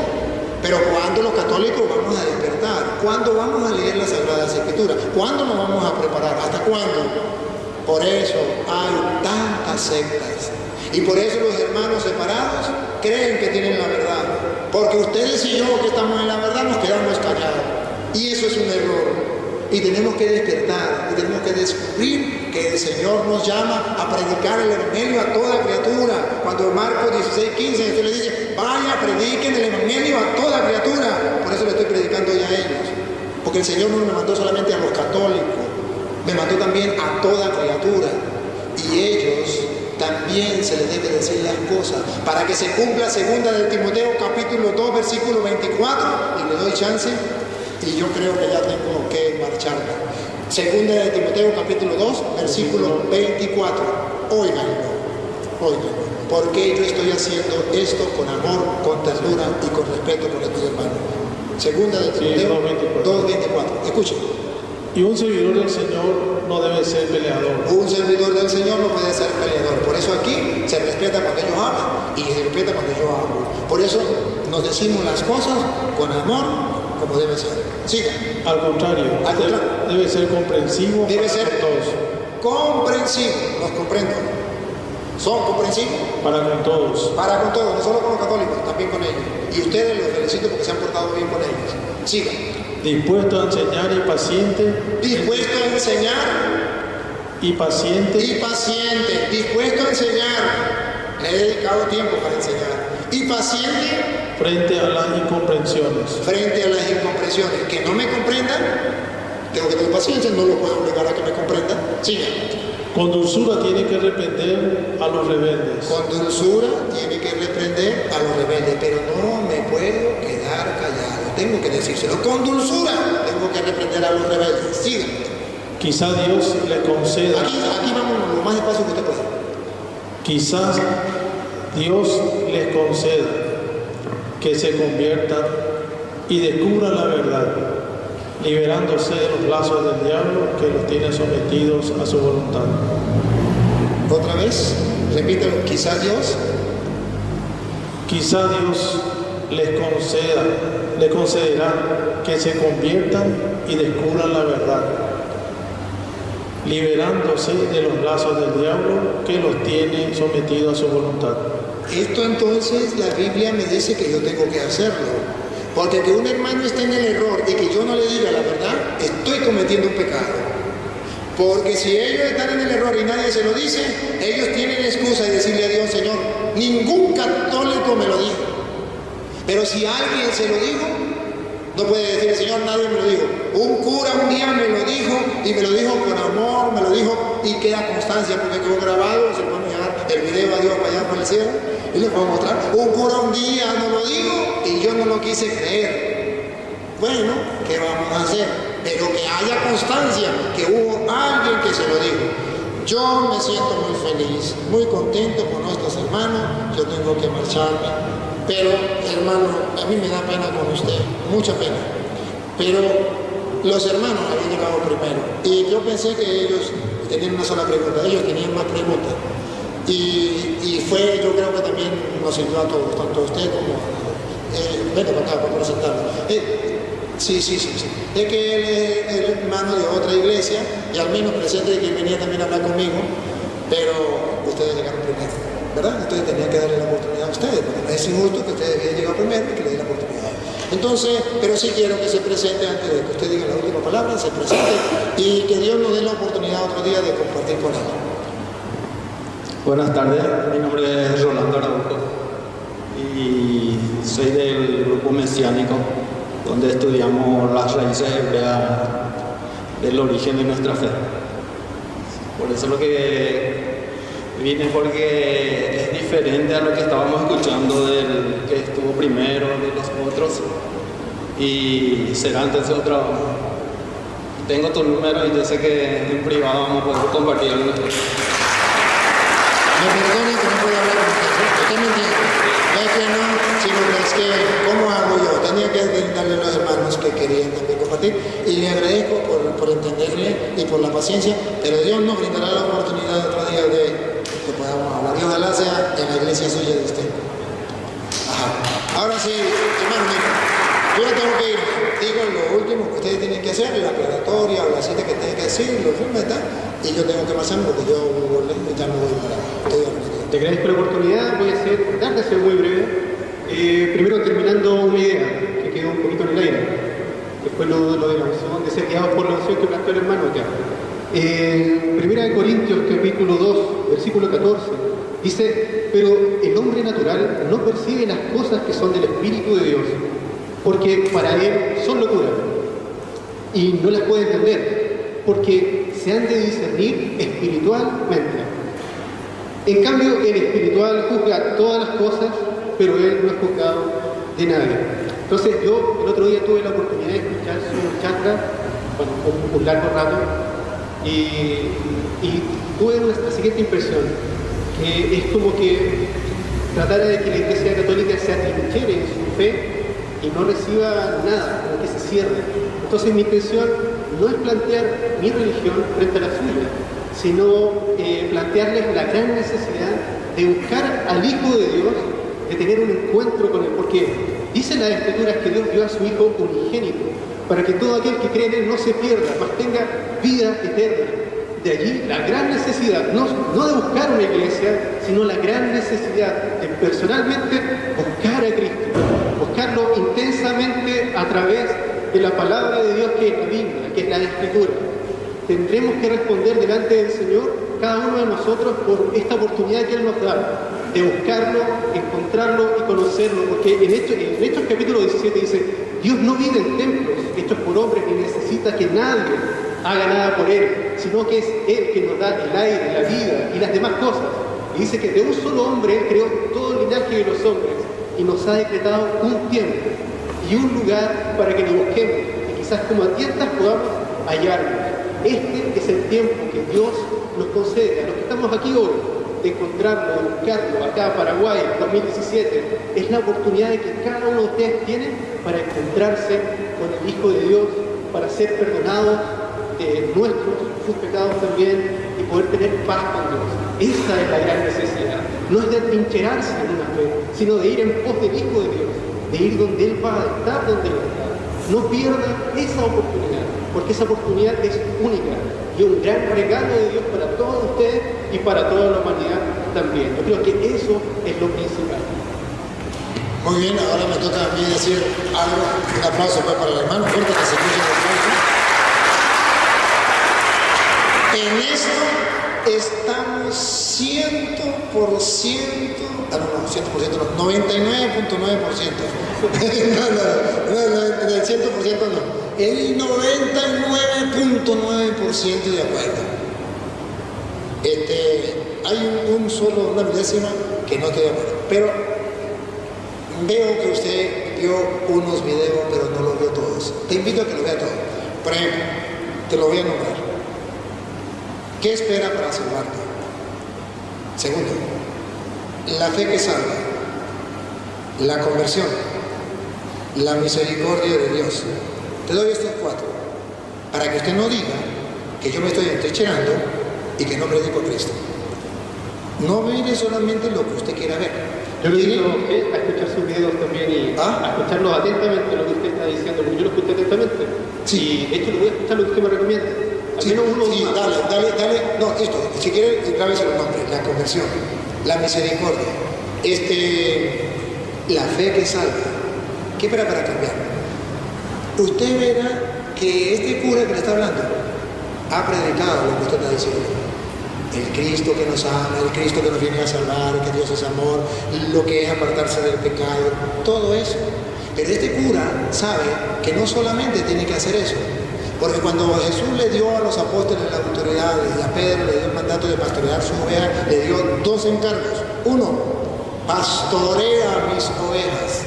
Pero ¿cuándo los católicos vamos a despertar? ¿Cuándo vamos a leer las Sagradas Escrituras? ¿Cuándo nos vamos a preparar? ¿Hasta cuándo? Por eso hay tantas sectas. Y por eso los hermanos separados creen que tienen la verdad. Porque ustedes y yo que estamos en la verdad nos quedamos callados. Y eso es un error. Y tenemos que despertar, y tenemos que descubrir que el Señor nos llama a predicar el Evangelio a toda criatura. Cuando Marcos 16:15 Jesús le dice, vaya, prediquen el Evangelio a toda criatura. Por eso le estoy predicando hoy a ellos. Porque el Señor no me mandó solamente a los católicos, me mandó también a toda criatura. Y ellos también se les debe decir las cosas para que se cumpla 2 de Timoteo capítulo 2 versículo 24. Y le doy chance y yo creo que ya tengo que marcharme. 2 de Timoteo capítulo 2 versículo 24. Óiganlo, porque yo estoy haciendo esto con amor, con ternura y con respeto por estos hermanos. 2 de Timoteo 2:24. Escuchen. Y un servidor del Señor no debe ser peleador. Un servidor del Señor no puede ser peleador. Por eso aquí se respeta cuando ellos hablan y se respeta cuando yo hablo. Por eso nos decimos las cosas con amor, como debe ser. Siga. Al contrario, debe ser comprensivo. Debe ser con todos. Comprensivo. ¿Nos comprendo? ¿Son comprensivos? Para con todos. Para con todos, no solo con los católicos, también con ellos. Y ustedes los felicito porque se han portado bien con ellos. Siga. Dispuesto a enseñar y paciente. Dispuesto a enseñar. Y paciente. Y paciente. Dispuesto a enseñar. Le he dedicado tiempo para enseñar. Y paciente. Frente a las incomprensiones. Frente a las incomprensiones. Que no me comprendan, tengo que tener paciencia, no lo puedo obligar a que me comprendan. Siga. Con dulzura tiene que reprender a los rebeldes. Con dulzura tiene que reprender a los rebeldes, pero no me puedo quedar callado. Tengo que decírselo. Con dulzura tengo que reprender a los rebeldes. Siga. Quizás Dios le conceda, Aquí vamos lo más despacio que usted pueda. quizás Dios les conceda que se conviertan y descubran la verdad, liberándose de los lazos del diablo que los tiene sometidos a su voluntad. Otra vez, repítelo, quizás Dios. Quizás Dios le concederá que se conviertan y descubran la verdad, liberándose de los lazos del diablo que los tiene sometidos a su voluntad. Esto entonces la Biblia me dice que yo tengo que hacerlo. Porque que un hermano esté en el error y que yo no le diga la verdad, estoy cometiendo un pecado. Porque si ellos están en el error y nadie se lo dice, ellos tienen excusa de decirle a Dios, Señor, ningún católico me lo dijo. Pero si alguien se lo dijo, no puede decir, Señor, nadie me lo dijo. Un cura un día me lo dijo y me lo dijo con amor, me lo dijo y queda constancia porque quedó grabado, se puede llevar el video a Dios para allá por el cielo y les puedo mostrar. Un cura un día no lo dijo y yo no lo quise creer. Bueno, ¿qué vamos a hacer? Pero que haya constancia, que hubo alguien que se lo dijo. Yo me siento muy feliz, muy contento con nuestros hermanos, yo tengo que marcharme, pero hermano, a mí me da pena con usted, mucha pena. Pero los hermanos habían llegado primero y yo pensé que ellos tenían una sola pregunta, ellos tenían más preguntas. Y fue, yo creo que también nos sirvió a todos, tanto a usted como vete para acá para presentarlo. Sí. Es que él es el hermano de otra iglesia y al menos presente que venía también a hablar conmigo, pero ustedes llegaron primero, ¿verdad? Entonces tenían que darle la oportunidad a ustedes, porque es injusto que ustedes habían llegado primero y que le den la oportunidad. Entonces, pero sí quiero que se presente antes de que usted diga la última palabra, se presente y que Dios nos dé la oportunidad otro día de compartir con él. Buenas tardes, mi nombre es Rolando Araujo y soy del grupo mesiánico, donde estudiamos las raíces hebreas del origen de nuestra fe. Por eso lo que vine, porque es diferente a lo que estábamos escuchando del que estuvo primero, de los otros, y será entonces otro. Tengo tu número y yo sé que en privado vamos a poder compartirlo. Me perdone que no puedo hablar con usted me entiende. No es que no, sino que es que, ¿cómo hago yo? Tenía que darle a los hermanos que querían también compartir y le agradezco por entenderle y por la paciencia, pero Dios nos brindará la oportunidad otro día de que podamos hablar. Y ojalá sea en la iglesia suya de usted. Ajá. Ahora sí, hermano, mira, yo ya tengo que ir. Digo lo último que ustedes tienen que hacer, la aclaratoria o la cita que tienen que decir, lo firme, está. Y yo tengo que marcharme porque yo ya no voy para allá. Te agradezco la oportunidad, voy a tratar de ser muy breve. Primero terminando una idea que quedó un poquito en el aire, que fue lo de la unción, de ser guiados por la unción que plantó el hermano acá. Primera de Corintios capítulo 2, versículo 14, dice, pero el hombre natural no percibe las cosas que son del Espíritu de Dios, porque para él son locura, y no las puede entender, porque se han de discernir espiritualmente. En cambio, el espiritual juzga todas las cosas, pero él no es juzgado de nadie. Entonces yo el otro día tuve la oportunidad de escuchar su charla, bueno, un largo rato, y tuve la siguiente impresión, que es como que tratara de que la Iglesia Católica se atrinchera en su fe y no reciba nada, como que se cierre. Entonces mi intención no es plantear mi religión frente a la suya, sino plantearles la gran necesidad de buscar al Hijo de Dios, de tener un encuentro con Él, porque dicen las Escrituras que Dios dio a su Hijo unigénito, para que todo aquel que cree en Él no se pierda, mas tenga vida eterna. De allí la gran necesidad, no de buscar una iglesia, sino la gran necesidad de personalmente buscar a Cristo, buscarlo intensamente a través de la palabra de Dios que es la Biblia, que es la Escritura. Tendremos que responder delante del Señor, cada uno de nosotros, por esta oportunidad que Él nos da, de buscarlo, encontrarlo y conocerlo, porque en Hechos capítulo 17 dice, Dios no vive en templos hechos por hombres ni necesita que nadie haga nada por Él, sino que es Él que nos da el aire, la vida y las demás cosas. Y dice que de un solo hombre Él creó todo el linaje de los hombres y nos ha decretado un tiempo y un lugar para que lo busquemos y quizás como a tientas podamos hallarnos. Este es el tiempo que Dios nos concede a los que estamos aquí hoy, de encontrarlo, de buscarlo, acá en Paraguay, 2017, es la oportunidad de que cada uno de ustedes tiene para encontrarse con el Hijo de Dios, para ser perdonados de sus pecados también, y poder tener paz con Dios. Esa es la gran necesidad. No es de atrincherarse en una fe, sino de ir en pos del Hijo de Dios, de ir donde Él va, a estar donde Él está. No pierda esa oportunidad, porque esa oportunidad es única y un gran regalo de Dios para todos ustedes y para toda la humanidad también. Yo creo que eso es lo principal. Muy bien, ahora me toca a mí decir algo. Un aplauso pues para el hermano, fuerte que se escuche el aplauso. En esto estamos 100%, no, 99.9%. No, el 100% no. El 99.9% de acuerdo. Hay una milésima que no estoy de acuerdo. Pero veo que usted vio unos videos, pero no los vio todos. Te invito a que los vea todos. Por ejemplo, te lo voy a nombrar. ¿Qué espera para salvarte? Segundo, la fe que salva, la conversión, la misericordia de Dios. Te doy estos 4 para que usted no diga que yo me estoy entrechenando y que no predico a Cristo. No mire solamente lo que usted quiera ver. Yo le digo a escuchar sus videos también y a escucharlos atentamente lo que usted está diciendo, porque yo lo escuché atentamente. Sí. Y de hecho lo voy a escuchar lo que usted me recomienda. Al menos uno sí, más. Dale. No, esto, si quiere, grábese los nombres. La conversión, la misericordia, la fe que salva. ¿Qué espera para cambiar? Usted verá que este cura que le está hablando ha predicado lo que usted está diciendo. El Cristo que nos ama, el Cristo que nos viene a salvar, que Dios es amor, lo que es apartarse del pecado, todo eso. Pero este cura sabe que no solamente tiene que hacer eso, porque cuando Jesús le dio a los apóstoles la autoridad y a Pedro le dio el mandato de pastorear sus ovejas, le dio 2 encargos. 1, pastorea mis ovejas,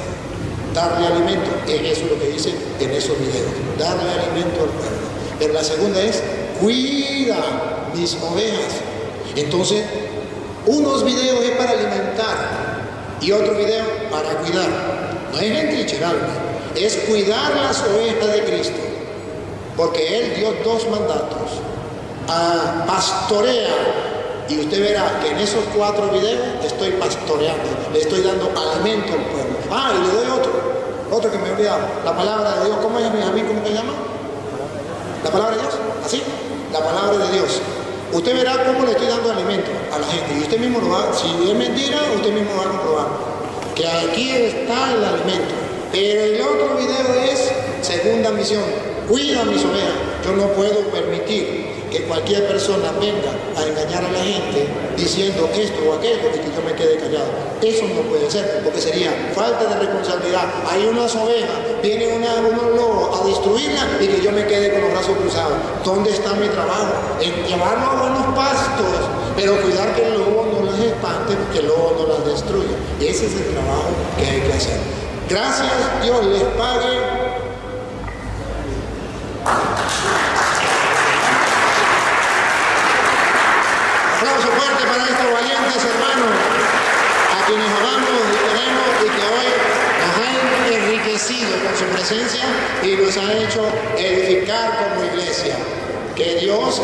darle alimento. Eso es lo que dice en esos videos, darle alimento al pueblo. Pero la segunda es, cuida mis ovejas. Entonces, unos videos es para alimentar y otro video para cuidar. No es entrincherarme, es cuidar las ovejas de Cristo. Porque Él dio 2 mandatos. Pastorea. Y usted verá que en esos 4 videos estoy pastoreando. Le estoy dando alimento al pueblo. Y le doy otro que me he olvidado. La palabra de Dios. ¿Cómo es a mí? ¿Cómo se llama? ¿La palabra de Dios? ¿Así? La palabra de Dios. Usted verá cómo le estoy dando alimento a la gente. Y usted mismo lo va, si es mentira, usted mismo lo va a comprobar. Que aquí está el alimento. Pero el otro video es segunda misión. Cuida mis ovejas. Yo no puedo permitir que cualquier persona venga a engañar a la gente diciendo esto o aquello y que yo me quede callado. Eso no puede ser, porque sería falta de responsabilidad. Hay unas ovejas, viene unos lobos a destruirlas y que yo me quede con los brazos cruzados. ¿Dónde está mi trabajo? En llevarlo a buenos pastos, pero cuidar que el lobo no las espante, que el lobo no las destruya. Ese es el trabajo que hay que hacer. Gracias, Dios les pague. Aplauso fuerte para estos valientes hermanos a quienes amamos y queremos y que hoy nos han enriquecido con su presencia y nos han hecho edificar como iglesia. Que Dios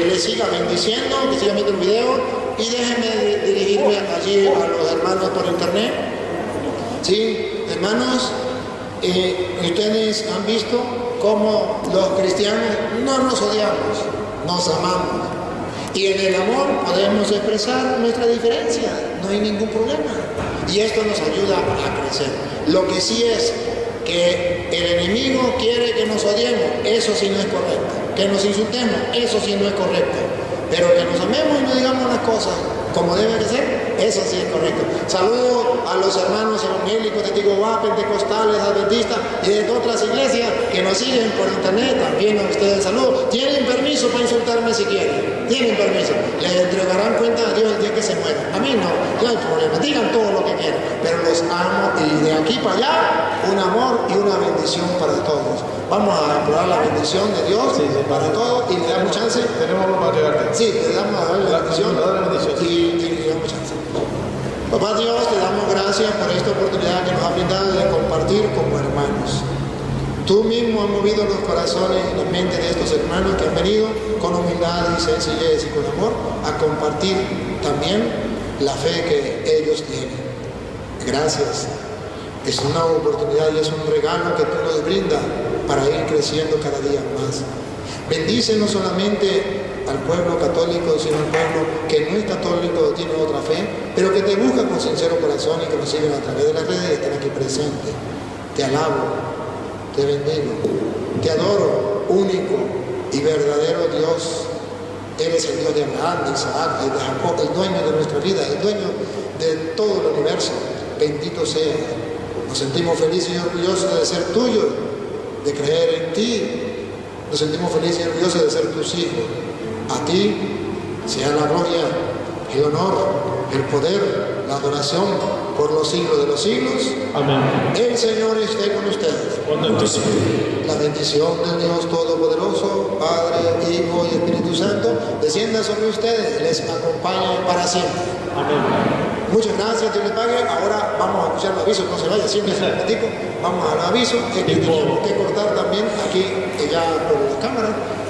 les siga bendiciendo, que sigan viendo el video y déjenme dirigirme allí a los hermanos por internet. Sí, hermanos, ustedes han visto cómo los cristianos no nos odiamos, nos amamos. Y en el amor podemos expresar nuestra diferencia, no hay ningún problema. Y esto nos ayuda a crecer. Lo que sí es que el enemigo quiere que nos odiemos, eso sí no es correcto. Que nos insultemos, eso sí no es correcto. Pero que nos amemos y nos digamos las cosas como debe de ser, eso sí es correcto. Saludo a los hermanos evangélicos, testigos de Jehová, pentecostales, adventistas y de otras iglesias que nos siguen por internet. También a ustedes saludo. Tienen permiso para insultarme si quieren. Tienen permiso. Les entregarán cuenta a Dios el día que se mueran. A mí no hay problema. Digan todo lo que quieran. Pero los amo y de aquí para allá un amor y una bendición para todos. Vamos a implorar la bendición de Dios para todos y le damos chance. Tenemos algo para llevarte. Sí, le damos a ver la bendición bendición. y le damos chance. Papá Dios, te damos gracias por esta oportunidad que nos ha brindado de compartir como hermanos. Tú mismo has movido los corazones y la mente de estos hermanos que han venido con humildad y sencillez y con amor a compartir también la fe que ellos tienen. Gracias. Es una oportunidad y es un regalo que tú nos brindas para ir creciendo cada día más. Bendice no solamente al pueblo católico, sino al pueblo que no es católico, tiene otra fe, pero que te busca con sincero corazón y que nos siguen a través de las redes y estén aquí presentes. Te alabo, te bendigo, te adoro, único y verdadero Dios. Eres el Dios de Abraham, de Isaac y de Jacob, el dueño de nuestra vida, el dueño de todo el universo. Bendito sea. Nos sentimos felices y orgullosos de ser tuyos, de creer en ti. Nos sentimos felices y orgullosos de ser tus hijos. A ti sea la gloria, el honor, el poder, la adoración por los siglos de los siglos. Amén. El Señor esté con ustedes. La bendición del Dios Todopoderoso, Padre, Hijo y Espíritu Santo, descienda sobre ustedes, les acompañe para siempre. Amén. Muchas gracias, Dios les pague. Ahora vamos a escuchar los avisos, no se vaya, siempre se platico. Vamos a los avisos, que teníamos que cortar también aquí, ya por la cámara.